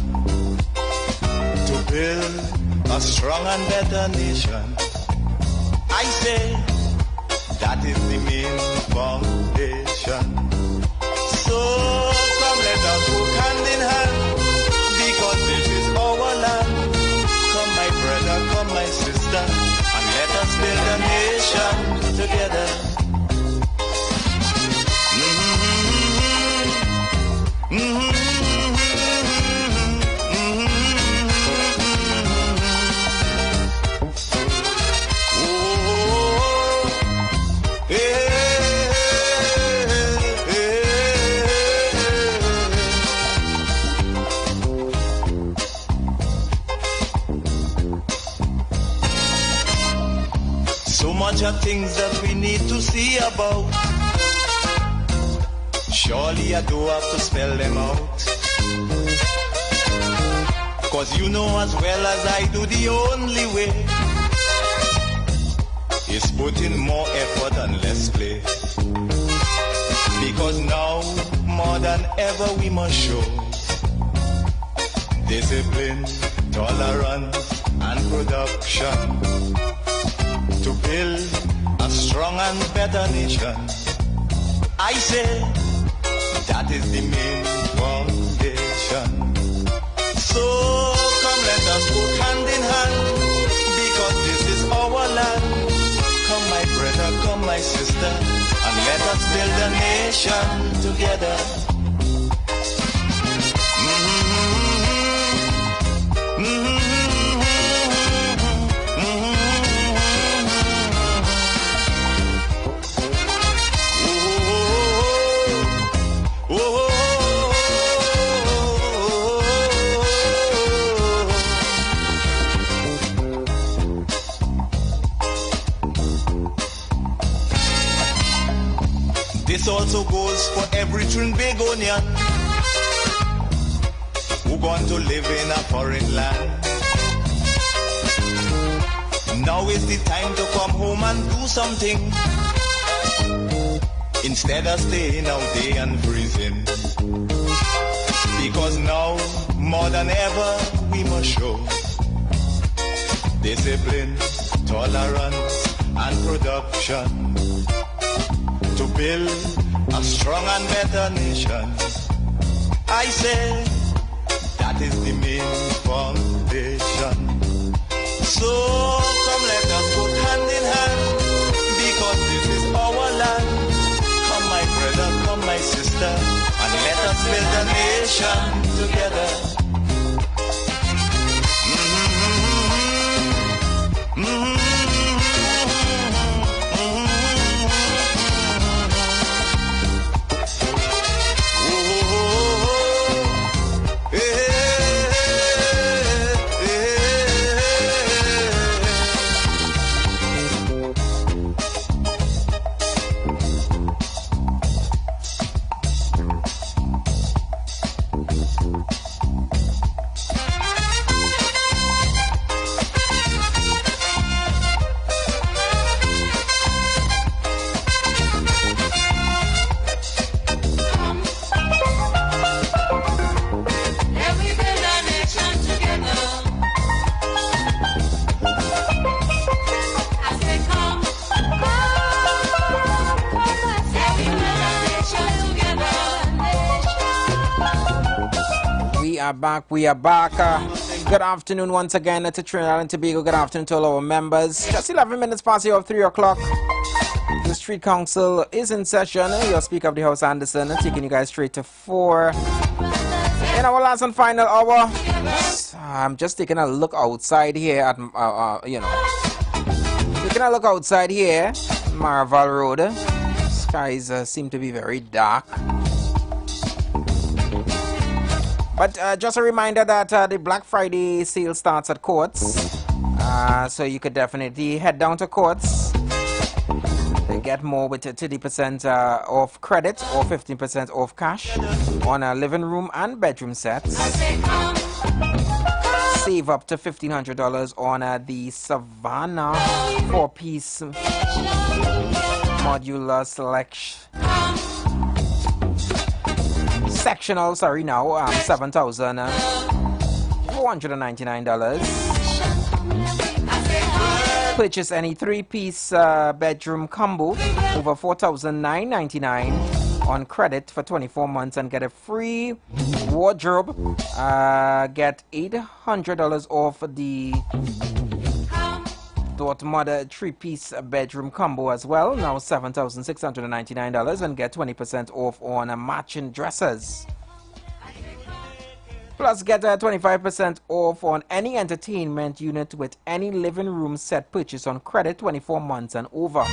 to build a strong and better nation. I say that is the main foundation. So come let us work hand in hand, because this is our land. Come my brother, come my sister, and let us build a nation together. So much of things that we need to see about. Surely I do have to spell them out. Cause you know as well as I do, the only way is put in more effort and less play. Because now, more than ever, we must show discipline, tolerance, and production to build a strong and better nation. I say that is the main foundation. So come let us work hand in hand, because this is our land. Come my brother, come my sister, and let us build a nation together. This also goes for every Trinbagonian who gone to live in a foreign land. Now is the time to come home and do something, instead of staying out there and freezing. Because now, more than ever, we must show discipline, tolerance, and production to build a strong and better nation. I say that is the main foundation. So come let us work hand in hand, because this is our land. Come my brother, come my sister, and let us build a nation together. We are back. Good afternoon once again to Trinidad and Tobago. Good afternoon to all our members. Just 11 minutes past the hour of 3 o'clock. The Street Council is in session. Your Speaker of the House, Anderson, taking you guys straight to 4. In our last and final hour, I'm just taking a look outside here at, taking a look outside here, Maraval Road. Skies seem to be very dark. But just a reminder that the Black Friday sale starts at Courts. So you could definitely head down to Courts and get more with a 30% off credit or 15% off cash on a living room and bedroom sets. Save up to $1,500 on the Savannah 4-piece modular selection. Sectional, sorry, now $7,499. Purchase any 3-piece bedroom combo over $4,999 on credit for 24 months and get a free wardrobe. Get $800 off the Dot Mother 3-piece bedroom combo as well. Now $7,699 and get 20% off on matching dresses. Plus, get 25% off on any entertainment unit with any living room set purchase on credit 24 months and over.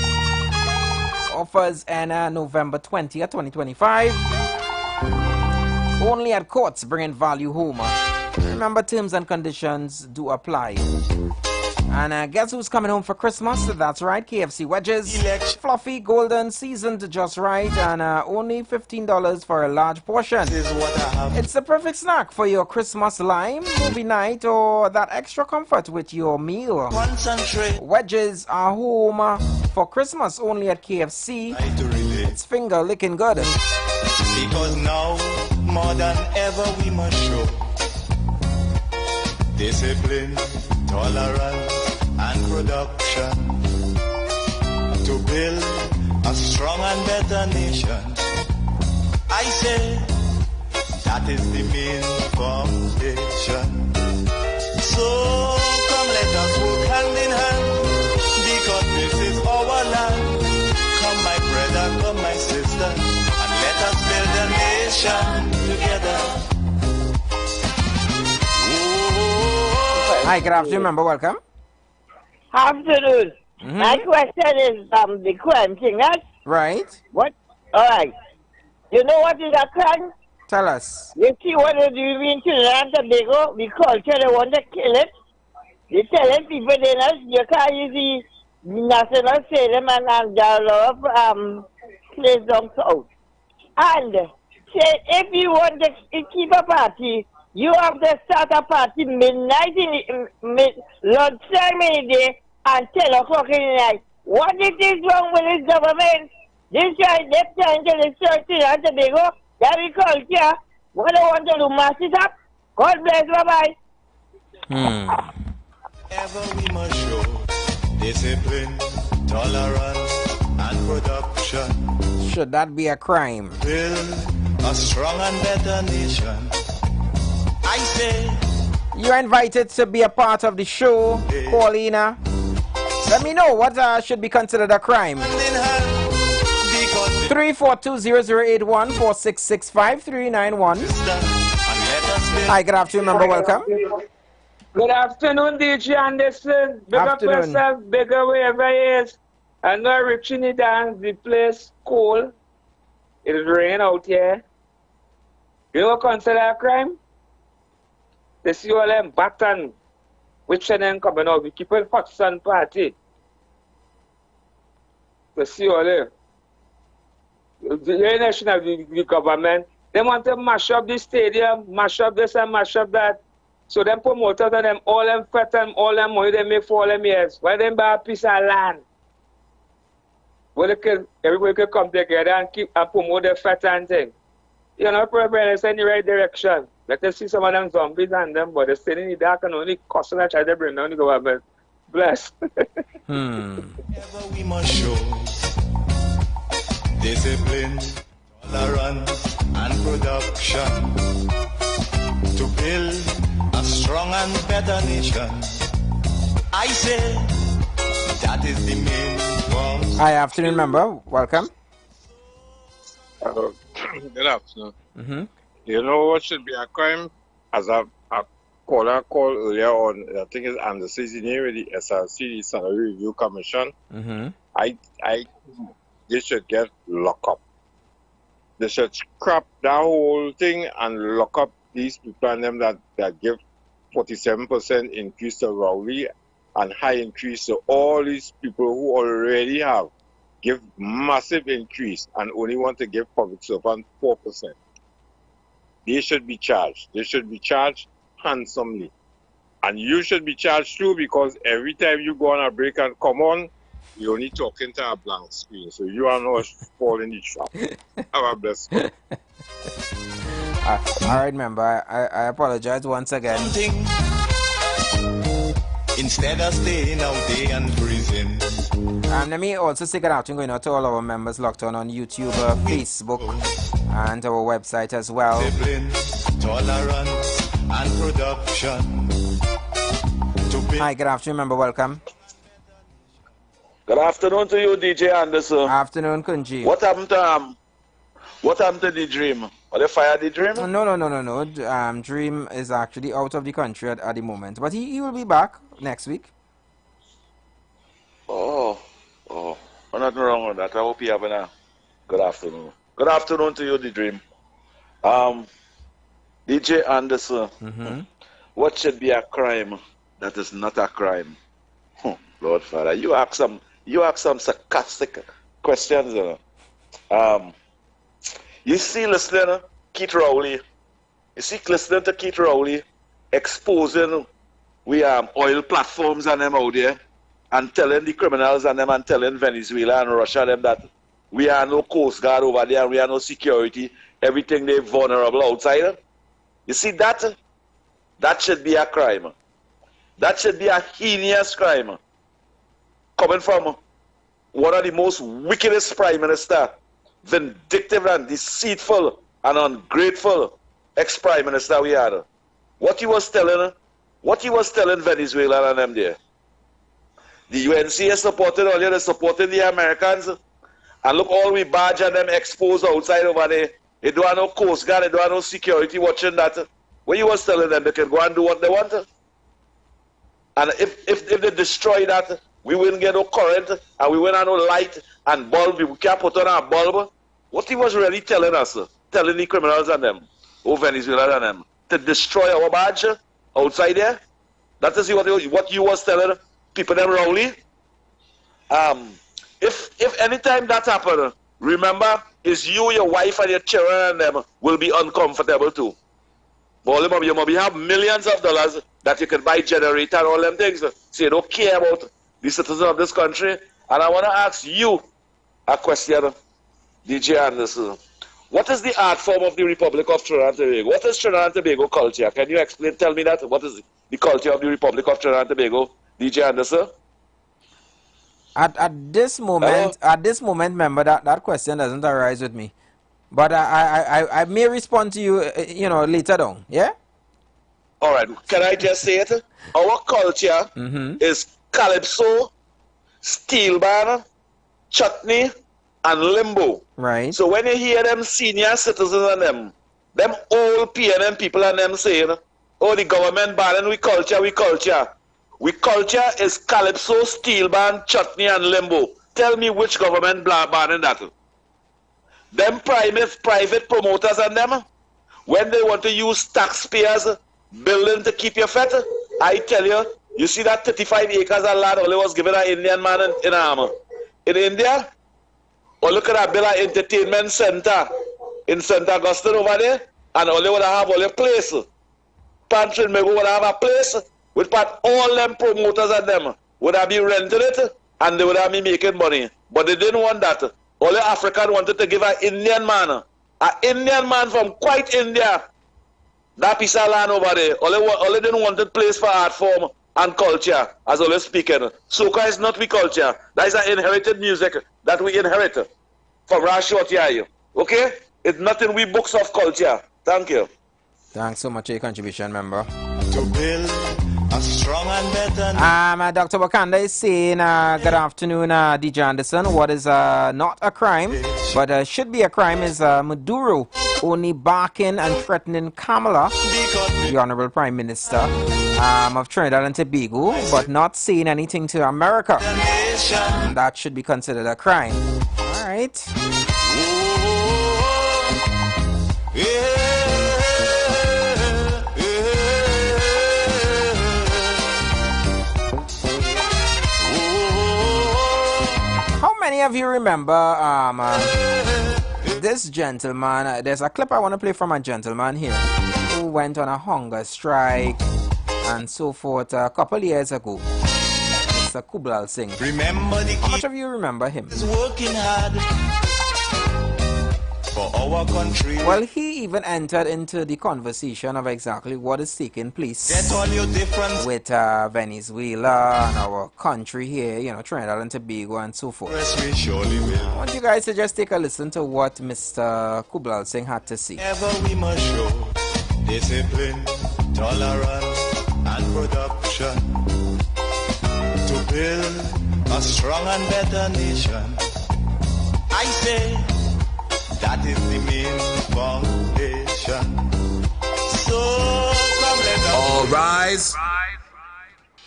Offers end November 20th, 2025. Only at Courts, bringing value home. Remember, terms and conditions do apply. And guess who's coming home for Christmas? That's right, KFC wedges. Fluffy, golden, seasoned just right, and only $15 for a large portion. It's the perfect snack for your Christmas lime, movie night, or that extra comfort with your meal. Wedges are home for Christmas only at KFC. It's finger licking good. Because now, more than ever, we must show discipline, tolerance, and production to build a strong and better nation. I say that is the main foundation. So come let us work hand in hand, because this is our land. Come my brother, come my sister, and let us build a nation together. Hi, good afternoon, member. Welcome. Afternoon. My question is the crime thing, right? What? All right. You know what is a crime? Tell us. You see what they do in Trinidad and Tobago? We culture, they want to kill it. They telling people they know you can't use the national stadium and there are a lot of places down south. And say if you want to keep a party, you have to start a party midnight in lunch time in the day and 10 o'clock in the night. What is wrong with this government? This guy, they're trying to research it and Tobago, that we culture. What they want to do, mass it up? God bless, bye-bye. Ever we must show discipline, tolerance, and production. Should that be a crime? Build a strong and better nation. I say you're invited to be a part of the show, Paulina. Let me know what should be considered a crime. 342-0081 4665-391. Hi, good afternoon, member. Welcome. Good afternoon, DJ Anderson. Big up yourself, bigger wherever it is. I know reaching it down, the place cold. It is raining out here. You know what consider a crime? They see all them baton, which then coming out. We keep a hot sun party. They see all them. The nation of the government, they want to mash up the stadium, mash up this and mash up that. So them promoters and them, all them fat and all them money they make for all them years. Why them buy a piece of land? Well, everybody can come together and keep and promote the fat and thing. You know, probably it's in the right direction. Let us see some of them zombies and them, but they're staying in the dark and only costing and try to bring down the government. Bless. Ever we must show discipline, tolerance, and production to build a strong and better nation. I say that is the main form. Hi, afternoon, member. Welcome. Good afternoon. You know what should be a crime? As a caller called earlier on, I think it's under CCNA with the SRC, the Salary Review Commission. I they should get locked up. They should scrap that whole thing and lock up these people and them that give 47% increase to Rowley and high increase to all these people who already have give massive increase and only want to give public servant 4%. They should be charged. They should be charged handsomely. And you should be charged too, because every time you go on a break and come on, you're only talking to a blank screen. So you are not falling in the trap. Have a blessed one. All right, member. I apologize once again. Instead of staying out there and freezing. Let me also say good afternoon going out to all our members locked on YouTube, Facebook, and our website as well. Discipline, tolerance, and production. Hi, good afternoon, member. Welcome. Good afternoon to you, DJ Anderson. Afternoon, Kunji. What happened to the Dream? Are they fired the Dream? No. Dream is actually out of the country at the moment, but he will be back next week. Oh, nothing wrong with that. I hope you having a good afternoon. Good afternoon to you, the Dream. DJ Anderson, what should be a crime that is not a crime? Lord Father, you ask some sarcastic questions. You see, listening Keith Rowley. You see, listening to Keith Rowley exposing oil platforms and them out there, and telling the criminals and them and telling Venezuela and Russia them that we are no Coast Guard over there and we are no security. Everything they vulnerable outside. You see that should be a crime. That should be a heinous crime. Coming from one of the most wickedest prime minister, vindictive and deceitful and ungrateful ex-prime minister we had. What he was telling Venezuela and them there. The UNC is supporting earlier, they supporting the Americans. And look, all we badge and them exposed outside over there. They don't have no Coast Guard, they don't have no security watching that. When you was telling them they can go and do what they want. And if they destroy that, we wouldn't get no current and we wouldn't have no light and bulb. We can't put on a bulb. What he was really telling us, telling the criminals and them, Venezuela and them, to destroy our badge outside there. That is what you was telling people them Rowley. If any time that happen, remember, is you, your wife, and your children and them will be uncomfortable too. But you might have millions of dollars that you can buy generator and all them things. So you don't care about the citizens of this country. And I want to ask you a question, DJ Anderson. What is the art form of the Republic of Trinidad and Tobago? What is Trinidad and Tobago culture? Can you explain, tell me that? What is the culture of the Republic of Trinidad and Tobago, DJ Anderson? At this moment, member, that question doesn't arise with me. But I may respond to you, later on. Yeah? All right. Can I just say it? Our culture is calypso, steel band, chutney, and limbo. Right. So when you hear them senior citizens and them old PNM people and them saying, oh, the government banning we culture. We culture is calypso, steel band, chutney, and limbo. Tell me which government banning that. Them private promoters and them, when they want to use taxpayers' building to keep you fed, I tell you, you see that 35 acres of land only was given an Indian man in India? Or look at that Bella Entertainment Center in St. Augustine over there, and only would have all a place. Pantry maybe would have a place with all them promoters and them would have been renting it and they would have been making money. But they didn't want that. Only African wanted to give an Indian man from quite India, that piece of land over there. Only didn't want a place for art form and culture, as always speaking. Soca is not we culture. That is an inherited music that we inherit from Rashot. Okay? It's not in we books of culture. Thank you. Thanks so much for your contribution, member. To build a strong and better. Dr. Wakanda is saying, good afternoon, DJ Anderson. What is not a crime, but should be a crime is Maduro only barking and threatening Kamala, the Honorable Prime Minister of Trinidad and Tobago, but not saying anything to America. That should be considered a crime. All right. of you remember this gentleman? There's a clip I want to play from a gentleman here who went on a hunger strike and so forth a couple years ago. Mr. Kublal Singh. Remember the How much of you remember him? Is working hard for our country. Well, he even entered into the conversation of exactly what is taking place with Venezuela and our country here, you know, Trinidad and Tobago and so forth. We surely will. I want you guys to just take a listen to what Mr. Kublal Singh had to say. Ever we must show discipline, tolerance, and production to build a strong and better nation. I say that is the main foundation. So come let us all rise.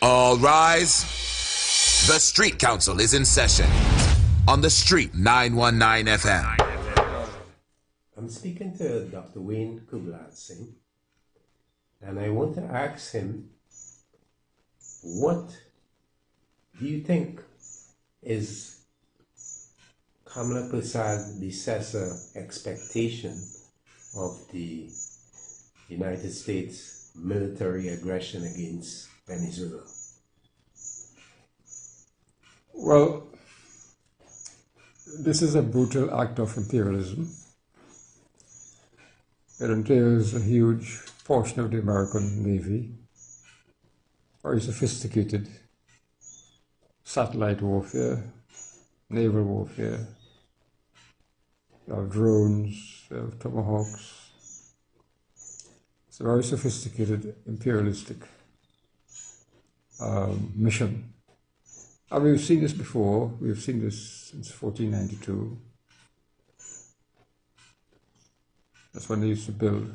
All rise. The Street Council is in session on the Street 919 FM. I'm speaking to Dr. Wayne Kublal Singh, and I want to ask him, what do you think is Kamala Prasad's predecessor expectation of the United States military aggression against Venezuela? Well, this is a brutal act of imperialism. It entails a huge portion of the American Navy, very sophisticated satellite warfare, naval warfare. You have drones, you have tomahawks. It's a very sophisticated imperialistic mission. And we've seen this before. We've seen this since 1492. That's when they used to build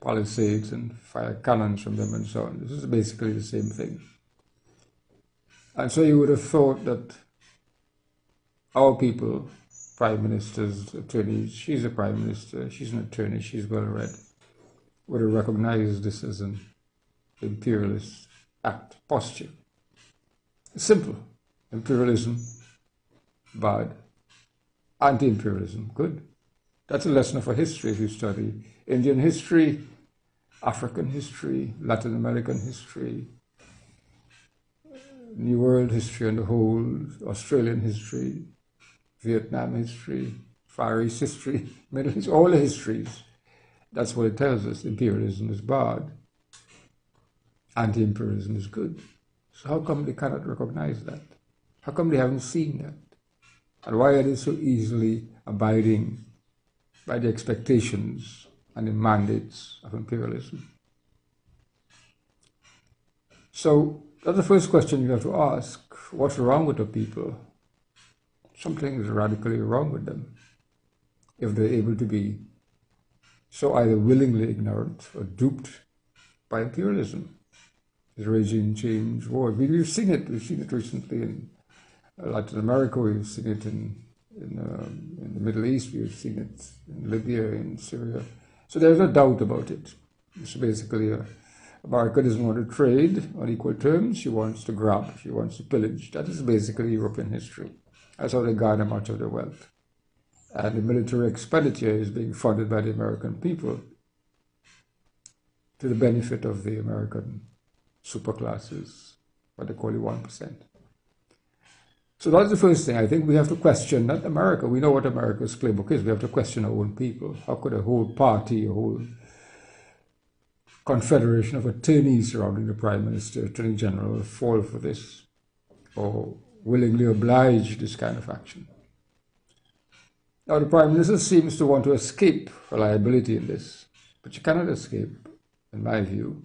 palisades and fire cannons from them and so on. This is basically the same thing. And so you would have thought that our people, prime ministers, attorneys, she's a prime minister, she's an attorney, she's well read, would have recognized this as an imperialist act, posture. Simple. Imperialism, bad. Anti-imperialism, good. That's a lesson of our history if you study Indian history, African history, Latin American history, New World history on the whole, Australian history, Vietnam history, Far East history, Middle East, all the histories. That's what it tells us. Imperialism is bad. Anti-imperialism is good. So how come they cannot recognize that? How come they haven't seen that? And why are they so easily abiding by the expectations and the mandates of imperialism? So that's the first question you have to ask. What's wrong with the people? Something is radically wrong with them if they're able to be so either willingly ignorant or duped by imperialism. There's regime change, war. We've seen it. We've seen it recently in Latin America. We've seen it in the Middle East. We've seen it in Libya, in Syria. So there's no doubt about it. So basically, America doesn't want to trade on equal terms. She wants to grab. She wants to pillage. That is basically European history. That's how they garner much of their wealth. And the military expenditure is being funded by the American people to the benefit of the American superclasses, what they call the 1%. So that's the first thing. I think we have to question, not America. We know what America's playbook is. We have to question our own people. How could a whole party, a whole confederation of attorneys surrounding the Prime Minister, Attorney General, fall for this or willingly oblige this kind of action? Now, the Prime Minister seems to want to escape liability in this, but she cannot escape, in my view,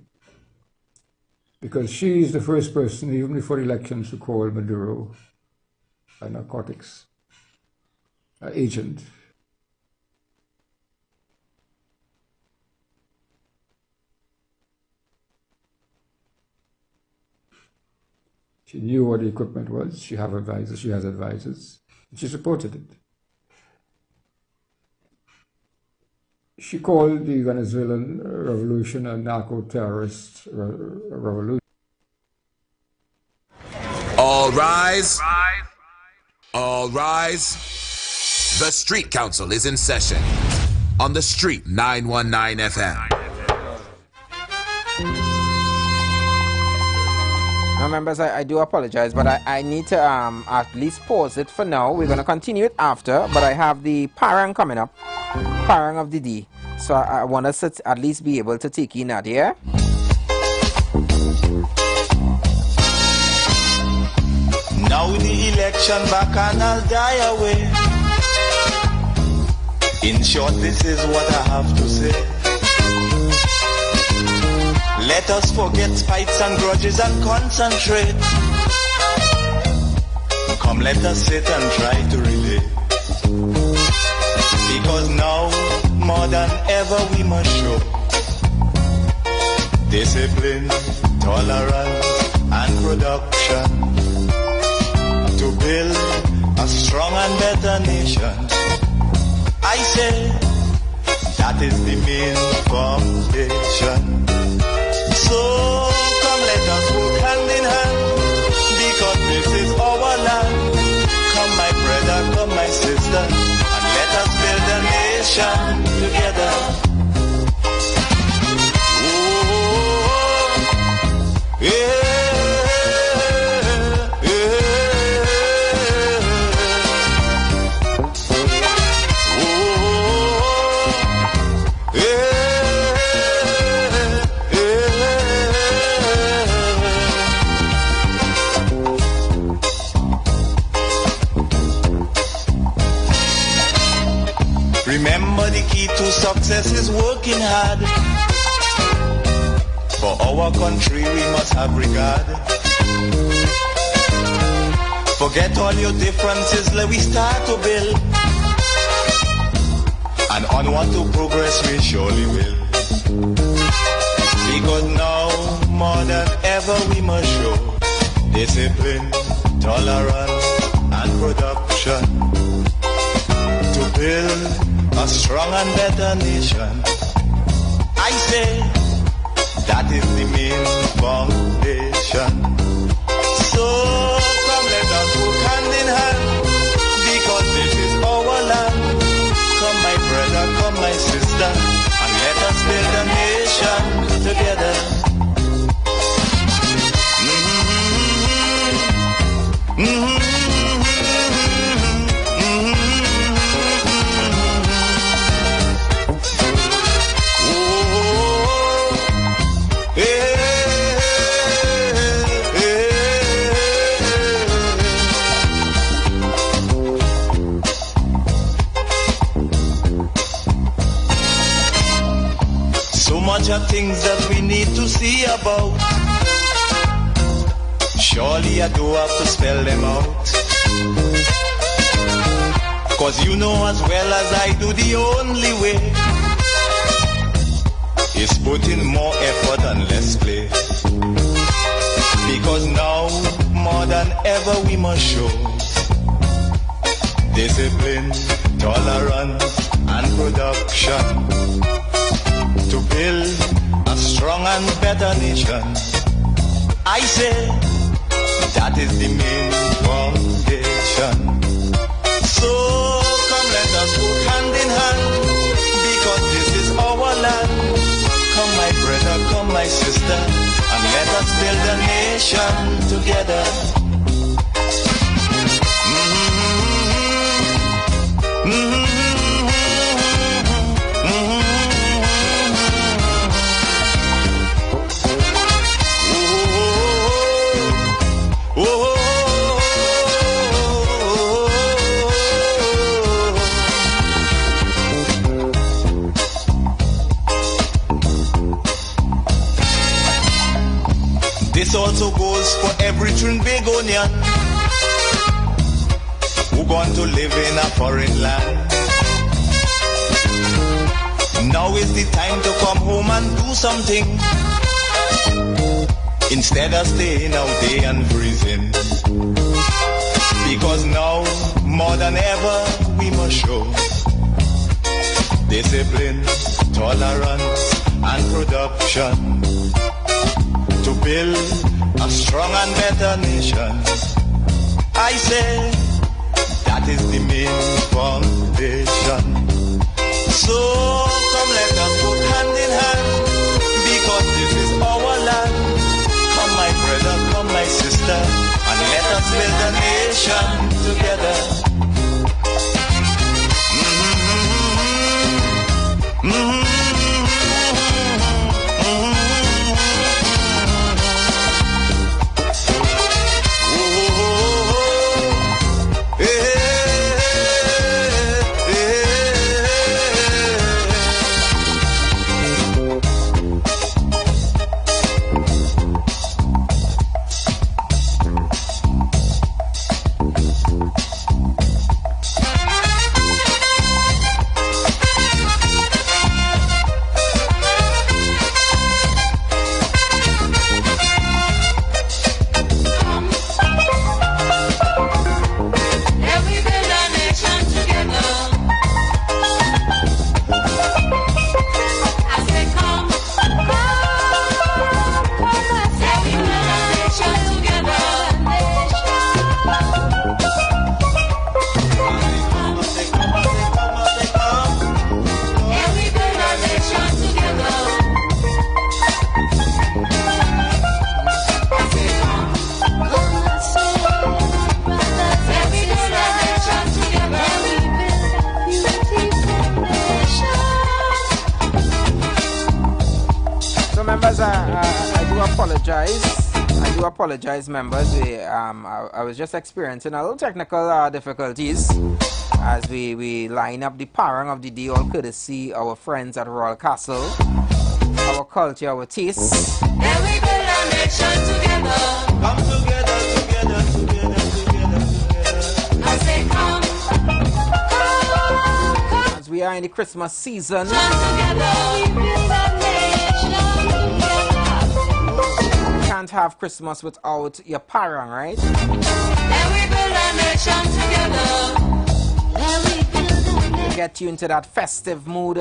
because she is the first person, even before the elections, to call Maduro a narcotics agent. She knew what the equipment was. She has advisors. And she supported it. She called the Venezuelan revolution a narco-terrorist revolution. All rise. All rise. The Street Council is in session on the Street 919 FM. Now, members, I do apologize, but I need to at least pause it for now. We're going to continue it after, but I have the parang coming up, parang of the day. So I want us to at least be able to take in that, yeah? Now the election back and I'll die away. In short, this is what I have to say. Let us forget fights and grudges and concentrate. Come, let us sit and try to relate. Because now, more than ever, we must show discipline, tolerance, and production to build a strong and better nation. I say that is the main foundation. So come, let us work hand in hand, because this is our land. Come, my brother, come, my sister, and let us build a nation together. Oh, yeah. Remember, the key to success is working hard. For our country we must have regard. Forget all your differences, let we start to build. And onward to progress we surely will. Because now, more than ever, we must show discipline, tolerance, and production to build a strong and better nation. I say that is the main foundation. So come, let us work hand in hand, because this is our land. Come, my brother, come, my sister, and let us build a nation together. Of things that we need to see about. Surely I do have to spell them out. Cause you know as well as I do, the only way is put in more effort and less play. Because now, more than ever, we must show discipline, tolerance, and production to build a strong and better nation. I say that is the main foundation. So come, let us work hand in hand, because this is our land. Come, my brother, come, my sister, and let us build a nation together. This also goes for every Trinbagonian who going to live in a foreign land. Now is the time to come home and do something, instead of staying out there and freezing. Because now, more than ever, we must show discipline, tolerance, and production to build a strong and better nation. I say That is the main foundation. So come let us put hand in hand, because this is our land. Come my brother, come my sister, and let us build a nation together. Apologize, members. I was just experiencing a little technical difficulties as we line up the parang of the day, all courtesy our friends at Royal Castle, our culture, our tastes. And we build a nation together. Come together, together, together, together, together. I say come, come. As we are in the Christmas season, can't have Christmas without your parang, right? And we build a nation together. To get you into that festive mood.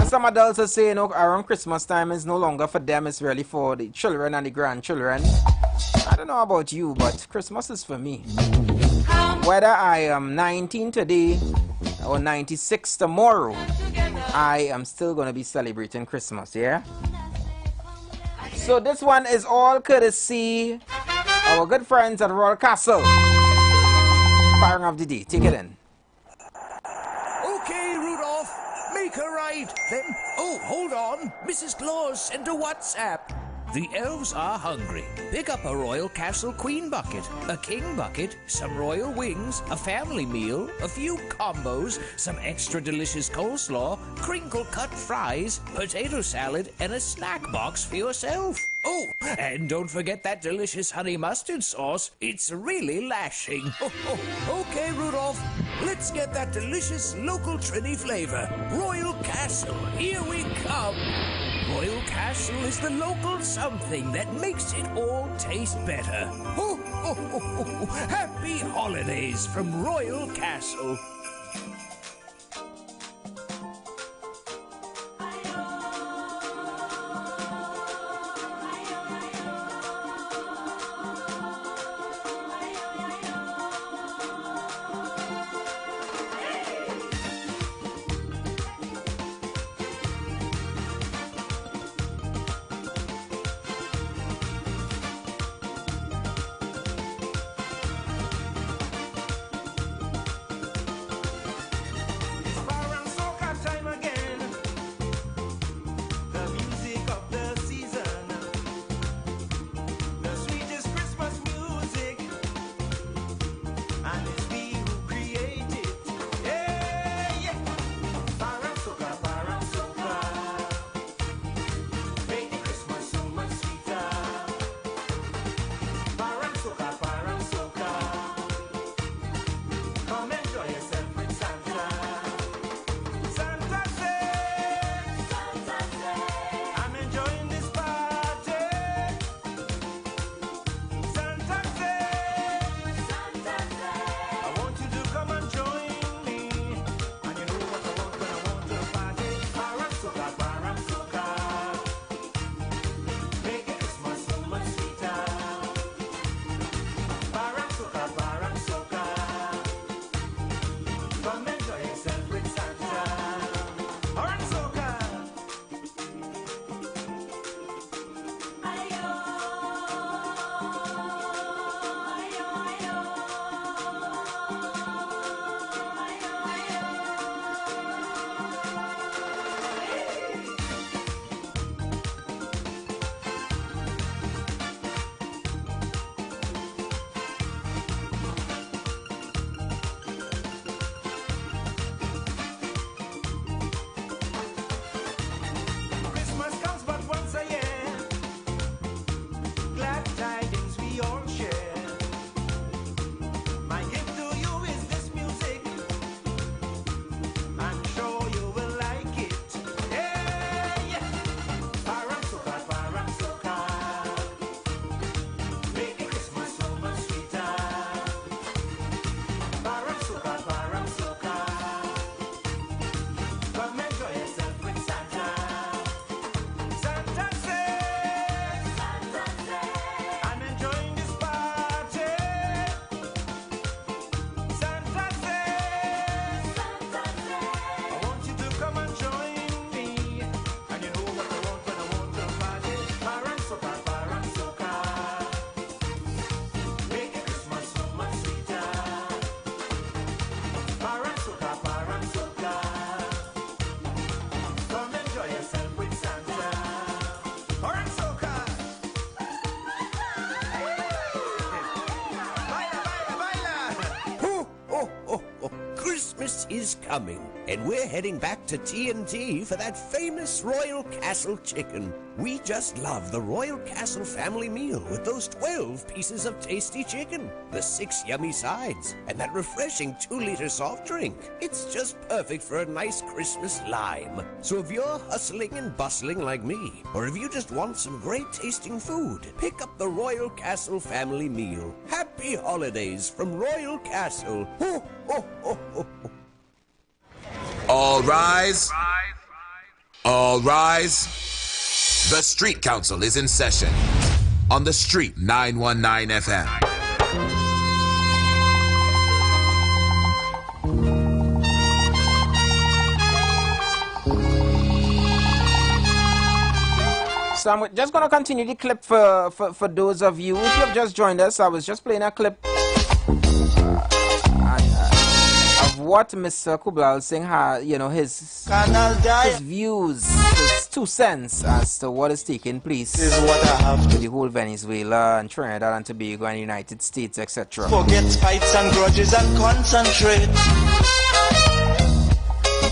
Some adults are saying, oh, around Christmas time is no longer for them, it's really for the children and the grandchildren. I don't know about you, but Christmas is for me. Whether I am 19 today or 96 tomorrow, I am still going to be celebrating Christmas, yeah? So this one is all courtesy our good friends at Royal Castle. Parang of the day, take it in. Okay, Rudolph, make a right. Then, oh, hold on. Mrs. Claus sent a WhatsApp. The elves are hungry. Pick up a Royal Castle Queen bucket, a King bucket, some royal wings, a family meal, a few combos, some extra delicious coleslaw, crinkle-cut fries, potato salad, and a snack box for yourself. Oh, and don't forget that delicious honey mustard sauce. It's really lashing. Okay, Rudolph, let's get that delicious local Trini flavor. Royal Castle, here we come. Royal Castle is the local something that makes it all taste better. Happy holidays from Royal Castle. Christmas is coming, and we're heading back to T&T for that famous Royal Castle chicken. We just love the Royal Castle family meal with those 12 pieces of tasty chicken, the 6 yummy sides, and that refreshing 2-liter soft drink. It's just perfect for a nice Christmas lime. So if you're hustling and bustling like me, or if you just want some great tasting food, pick up the Royal Castle family meal. Happy holidays from Royal Castle. Ho, ho, ho, ho, ho. All rise. All rise. The Street Council is in session on the Street 919 FM. So I'm just going to continue the clip for those of you. If you have just joined us, I was just playing a clip of what Mr. Kublal Singh had, you know, his views, his 2 cents as to what is taking place with the whole Venezuela and Trinidad and Tobago and United States, etc. Forget fights and grudges and concentrate.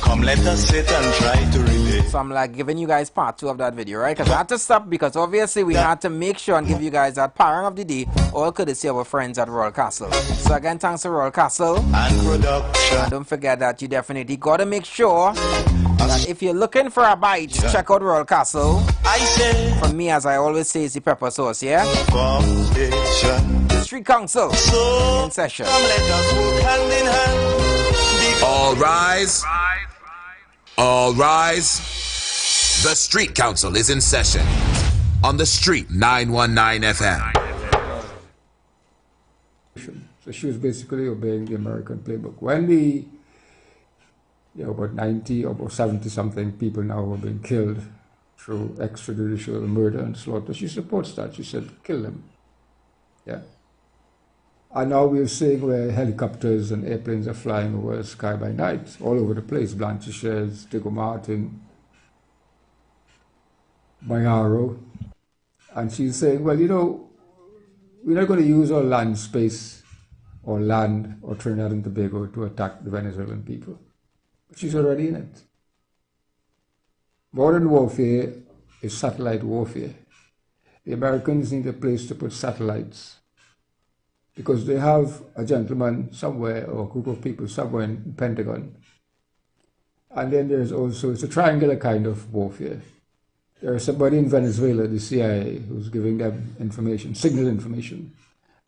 Come, let us sit and try to relate. So I'm like giving you guys part 2 of that video, right? Because I had to stop because obviously we had to make sure and give you guys that parent of the day, all courtesy of our friends at Royal Castle. So again, thanks to Royal Castle. And production. And don't forget that you definitely got to make sure that if you're looking for a bite, check out Royal Castle. I say, from me, as I always say, is the pepper sauce, yeah? The Street Council in session. Come, let us walk hand in hand. All rise. All rise. The Street Council is in session on the Street 919 FM. So she was basically obeying the American playbook. When the, about 90 or about 70 something people now were being killed through extrajudicial murder and slaughter, she supports that. She said, kill them. Yeah. And now we're seeing where helicopters and airplanes are flying over the sky by night, all over the place. Blanchisseuse, Diego Martin, Mayaro. And she's saying, well, we're not going to use our land space or land or Trinidad and Tobago to attack the Venezuelan people. But she's already in it. Modern warfare is satellite warfare. The Americans need a place to put satellites, because they have a gentleman somewhere or a group of people somewhere in the Pentagon. And then there's also, it's a triangular kind of warfare. There's somebody in Venezuela, the CIA, who's giving them information, signal information,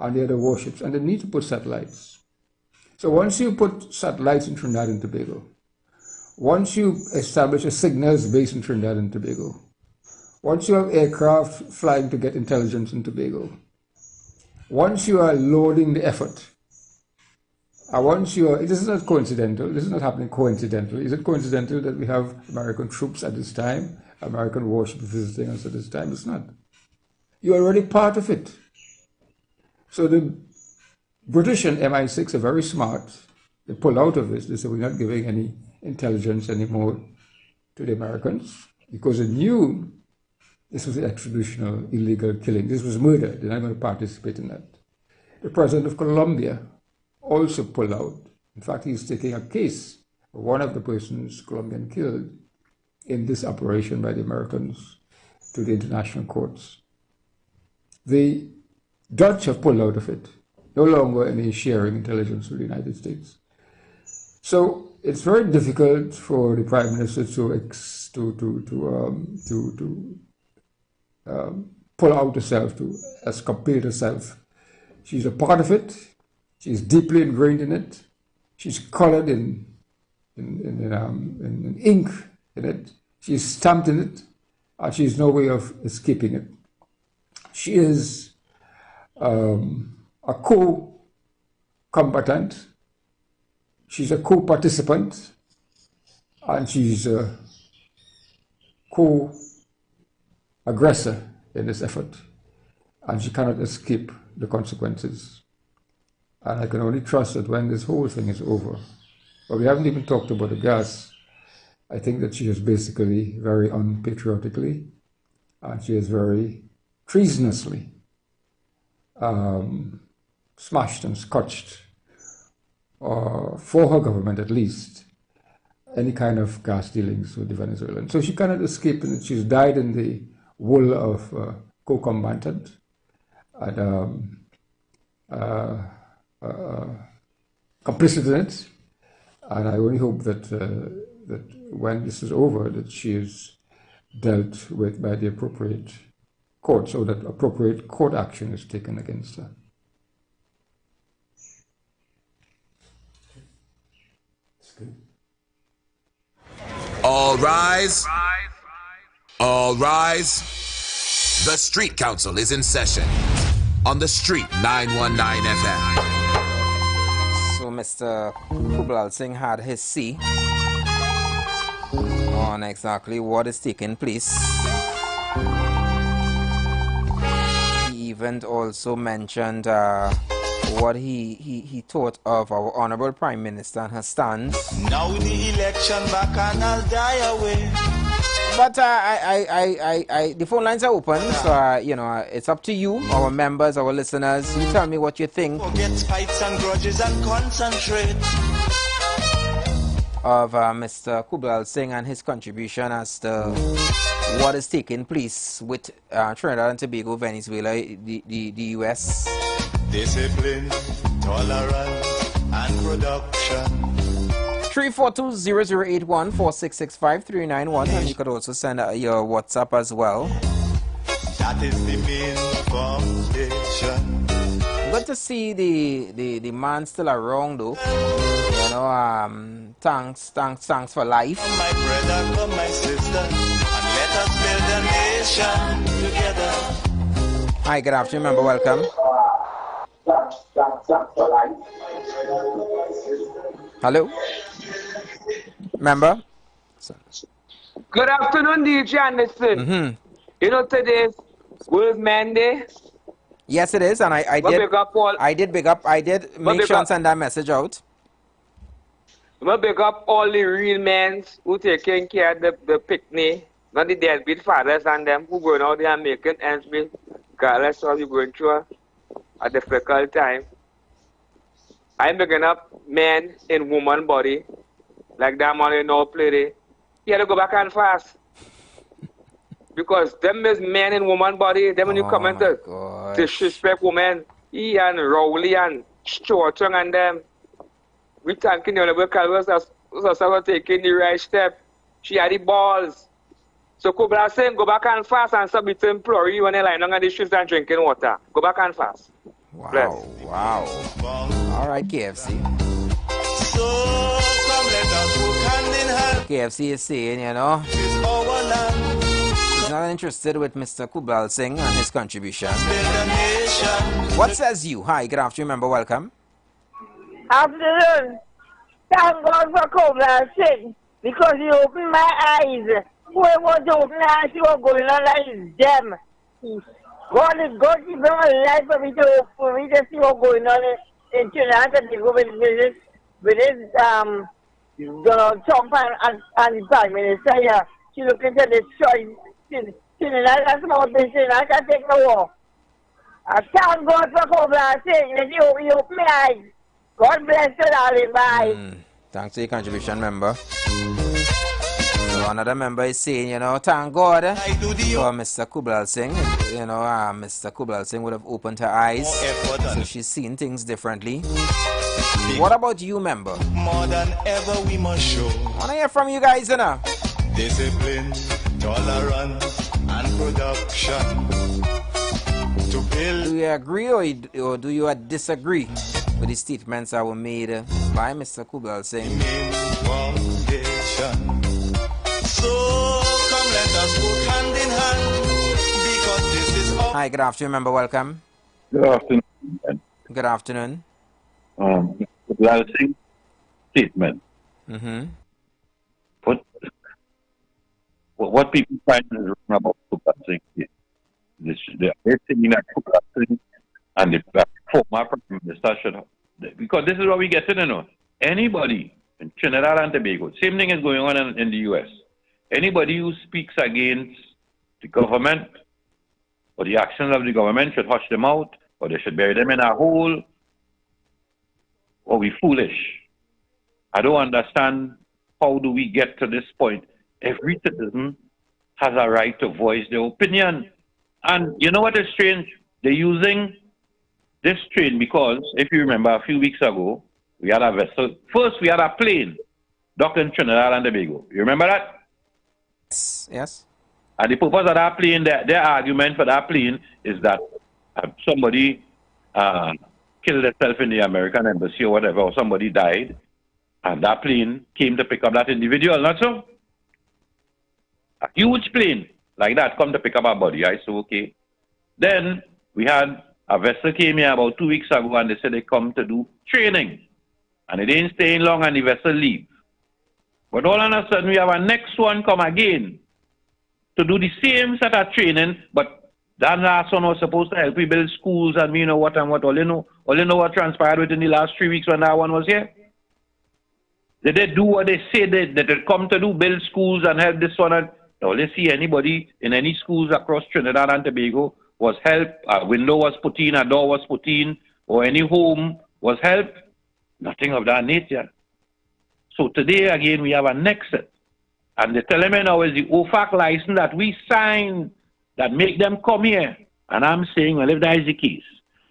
and the other warships, and they need to put satellites. So once you put satellites in Trinidad and Tobago, once you establish a signals base in Trinidad and Tobago, once you have aircraft flying to get intelligence in Tobago, once you are loading the effort, once you are, this is not coincidental, this is not happening coincidentally. Is it coincidental that we have American troops at this time, American warships visiting us at this time? It's not. You're already part of it. So the British and MI6 are very smart. They pull out of this. They say, we're not giving any intelligence anymore to the Americans, because they knew this was an extraditional illegal killing. This was murder. They're not going to participate in that. The president of Colombia also pulled out. In fact, he's taking a case for one of the persons Colombian killed in this operation by the Americans to the international courts. The Dutch have pulled out of it. No longer any sharing intelligence with the United States. So it's very difficult for the Prime Minister to pull out herself, to exculpate herself. She's a part of it. She's deeply ingrained in it. She's colored in ink in it. She's stamped in it, and she's no way of escaping it. She is a co-combatant. She's a co-participant, and she's a co-aggressor in this effort, and she cannot escape the consequences. And I can only trust that when this whole thing is over, but we haven't even talked about the gas, I think that she has basically very unpatriotically, and she has very treasonously smashed and scotched or for her government at least, any kind of gas dealings with the Venezuelans. So she cannot escape, and she's died in the wool of co-combatant and complicit in it. And I only hope that that when this is over, that she is dealt with by the appropriate court, so that appropriate court action is taken against her. All rise. All rise. The Street Council is in session on the Street 919 FM. So Mr. Kublal Singh had his say on exactly what is taking place. He even also mentioned what he thought of our Honorable Prime Minister and her stance. Now the election back and I'll die away. But the phone lines are open, so you know, it's up to you, our members, our listeners. You tell me what you think. Forget fights and grudges and concentrate Of Mr. Kublal Singh and his contribution as to what is taking place with Trinidad and Tobago, Venezuela, the US. Discipline, tolerance, and production. 342-0081 4665-391, and you could also send your WhatsApp as well. That is the main foundation. Good to see the man still around though. You know, thanks for life. My brother, come my sister, and let us build a nation together. Hi, good afternoon, member, welcome. Hello? Member? Good afternoon, DJ Anderson. You know today's World Man Day? Yes, it is, and I did make sure and send that message out. I'm big up all the real men who taking care of the picnic, not the deadbeat fathers and them who going out there and making ends meet, regardless of you going through a difficult time. I'm picking up men in woman body, like that man in no play there. You have to go back and fast. Because them is men in woman body, them when you come into disrespect women, he and Rowley and Chortung and them. We thanking the Honorable Calvers as taking the right step. She had the balls. So Kublal saying go back and fast and submit to employee when they line on the streets and drinking water. Go back and fast. Wow, Bless. wow. All right, KFC. So come let us work hand in hand. KFC is saying, you know, It's our land. he's not interested with Mr. Kublal Singh and his contribution. Build a nation. What says you? Hi, good afternoon, member, welcome. Afternoon. Thank God for Kublal Singh because he opened my eyes. Who I want to open my eyes, see what's going on like it's them. God is God given my life for me to see what's going on in Trinidad and Tobago with his Donald Trump and the Prime Minister here. She looking to destroy Trinidad. That's about this thing. I can't take no war. I thank God for Kublal Singh that he opened my eyes. God bless you, darling. Bye. Thanks for your contribution, member. So another member is saying, you know, thank God for Mr. Kublal Singh. You know, Mr. Kublal Singh would have opened her eyes, so she's seen things differently. What about you, member? More than ever we must show. I want to hear from you guys, you know. Discipline, tolerance, and production. To build. Do you agree or do you disagree with the statements that were made by Mr. Kublal Singh? So come let us work hand in hand because this is all. Hi, good afternoon, member, welcome. Good afternoon. Good afternoon. Kublal Singh statement. What people find is wrong about Kublal Singh is they're saying that Kublal Singh and the former Prime Minister should have, because this is what we get to know. Anybody in Trinidad and Tobago, same thing is going on in the US. Anybody who speaks against the government or the actions of the government should hush them out, or they should bury them in a hole, or we foolish? I don't understand how do we get to this point. Every citizen has a right to voice their opinion. And you know what is strange? They're using this train because, if you remember, a few weeks ago, we had a vessel. First, we had a plane docked in Trinidad and Tobago. You remember that? Yes. And the purpose of that plane, their argument for that plane is that somebody killed themselves in the American embassy or whatever, or somebody died, and that plane came to pick up that individual, not so? A huge plane like that come to pick up our body. I said, okay. Then we had a vessel came here about 2 weeks ago, and they said they come to do training. And they didn't stay in long, and the vessel leave. But all of a sudden, we have a next one come again to do the same set of training, but that last one was supposed to help we build schools and you know what and what. All you know what transpired within the last 3 weeks when that one was here? Did they do what they said that they'd come to do, build schools and help this one? And all you see anybody in any schools across Trinidad and Tobago was helped, a window was put in, a door was put in, or any home was helped? Nothing of that nature. So today, again, we have a next set. And they tell me now is the OFAC license that we signed that make them come here. And I'm saying, well, if that is the case,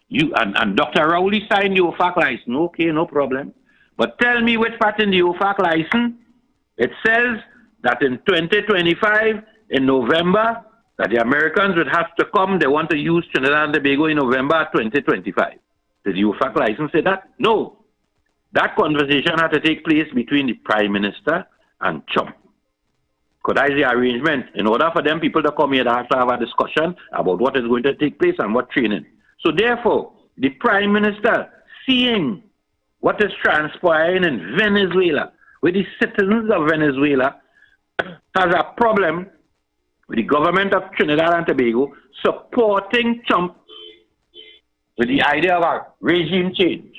you and Dr. Rowley signed the OFAC license, okay, no problem. But tell me which part in the OFAC license, it says that in 2025, in November, that the Americans would have to come, they want to use Trinidad and Tobago in November 2025. Did the OFAC license say that? No. That conversation had to take place between the Prime Minister and Trump. Because that is the arrangement. In order for them people to come here, they have to have a discussion about what is going to take place and what training. So therefore, the Prime Minister, seeing what is transpiring in Venezuela, with the citizens of Venezuela, has a problem with the government of Trinidad and Tobago supporting Trump with the idea of a regime change.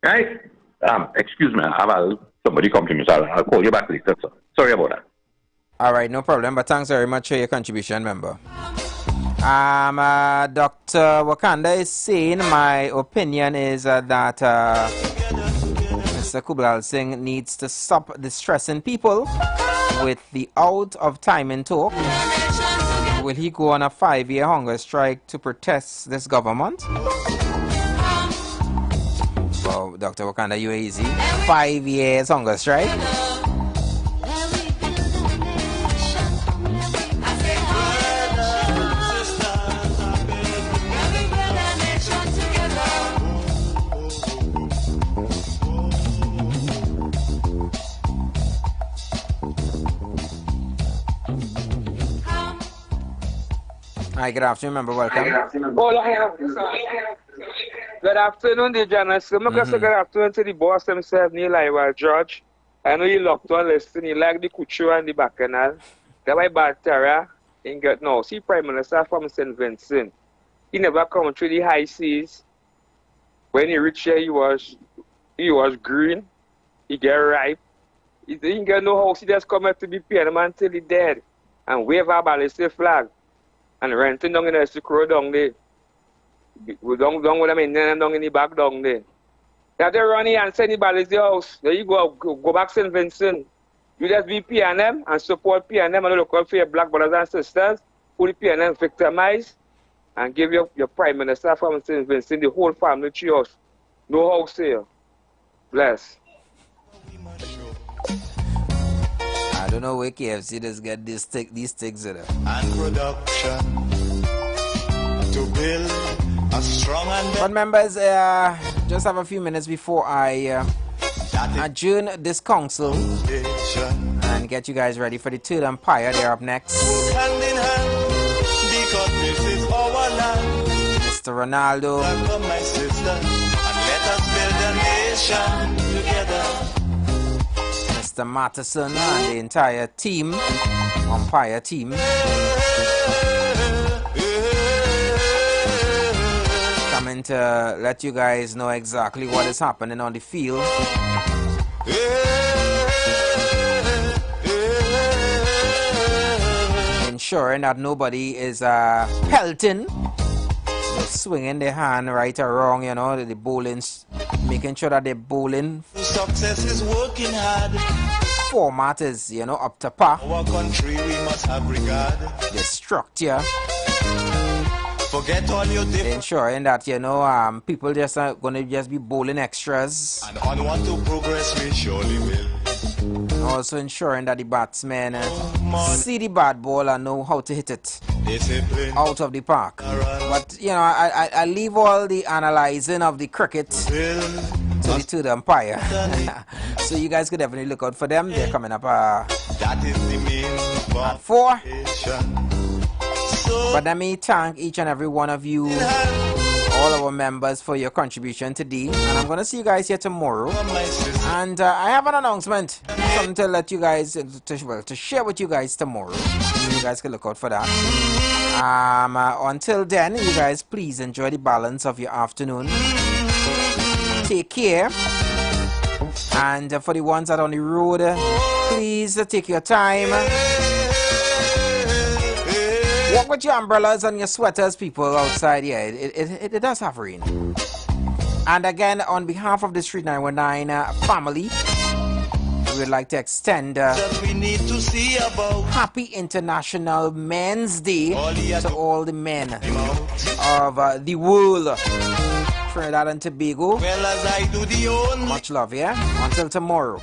Right? Excuse me, somebody come to me, so I'll call you back later, sir. Sorry about that. All right, no problem, but thanks very much for your contribution, member. Dr. Wakanda is saying my opinion is that Mr. Kublal Singh needs to stop distressing people with the out of timing talk. Will he go on a 5-year hunger strike to protest this government? Wow, Dr. Wakanda, you easy. 5 years hunger strike. Hi, good afternoon, member. Welcome. Good afternoon, the journalist. Good afternoon to the boss himself, Neil Iwer George. I know you locked on listening. You like the Kuchu and the Bacchanal. That way, Batara, in get no. See, Prime Minister from St. Vincent. He never come through the high seas. When he reached here, he was green. He get ripe. He didn't get no house. He just come up to be paying him until he dead. And wave a ballistic flag. And renting down in the Sikro down there. We down with them in down in the back down there. That they run here and send the ballistic house. There you go back St. Vincent. You just be PNM and support PNM and look out for your black brothers and sisters who the PNM victimize and give your Prime Minister from St. Vincent the whole family to yours. No house here. Bless. I don't know where KFC does get these sticks in it. And production to build a strong and... But members, just have a few minutes before I adjourn this council and get you guys ready for the Third Empire. They're up next. Hand in hand, because this is our land. Mr. Ronaldo. Welcome, my sister, and let us build a nation together. Mr. Matteson and the entire team, umpire team, coming to let you guys know exactly what is happening on the field. Ensuring that nobody is pelting, no swinging their hand right or wrong, you know, the bowling, making sure that they're bowling. Success is working hard. Format is, you know, up to par. Our country we must have regard. The structure. Forget all your ensuring that, you know, people just are going to just be bowling extras. And on to progress we surely will. And also ensuring that the batsmen see the bad ball and know how to hit it out of the park. But, you know, I leave all the analyzing of the cricket to the umpire. So you guys could definitely look out for them. They're coming up that is the main at 4. But let me thank each and every one of you, all our members, for your contribution today. And I'm going to see you guys here tomorrow. And I have an announcement, something to let you guys, to share with you guys tomorrow. So you guys can look out for that. Until then, you guys, please enjoy the balance of your afternoon. Take care. And for the ones that are on the road, please take your time. Walk with your umbrellas and your sweaters, people outside. Yeah, it does have rain. And again, on behalf of the Street 919 family, we would like to extend Happy International Men's Day to all the men of the world. Trinidad and Tobago. Much love, yeah? Until tomorrow.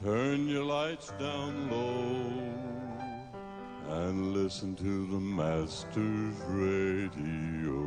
Turn your lights down low and listen to the Master's Radio.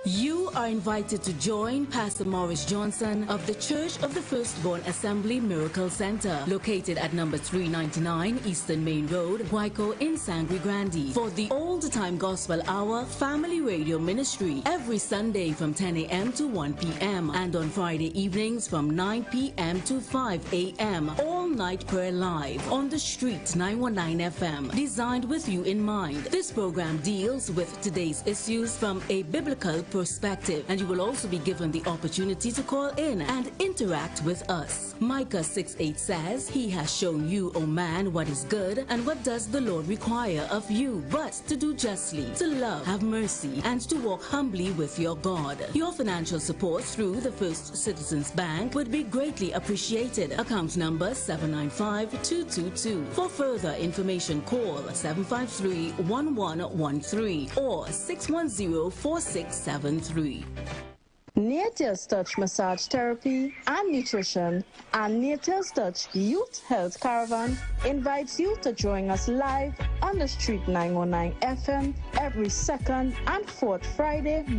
You are invited to join Pastor Morris Johnson of the Church of the Firstborn Assembly Miracle Center, located at number 399 Eastern Main Road, Waiko in Sangre Grande, for the Old Time Gospel Hour Family Radio Ministry every Sunday from 10 a.m. to 1 p.m. and on Friday evenings from 9 p.m. to 5 a.m. All night prayer live on the Street 919 FM, designed with you in mind. This program deals with today's issues from a biblical perspective, and you will also be given the opportunity to call in and interact with us. Micah 6:8 says, "He has shown you, O man, what is good, and what does the Lord require of you, but to do justly, to love, have mercy, and to walk humbly with your God." Your financial support through the First Citizens Bank would be greatly appreciated. Account number 795-222. For further information, call 753-1113 or 610-4673. Nature's Touch Massage Therapy and Nutrition and Nature's Touch Youth Health Caravan invites you to join us live on the Street 919 FM every second and fourth Friday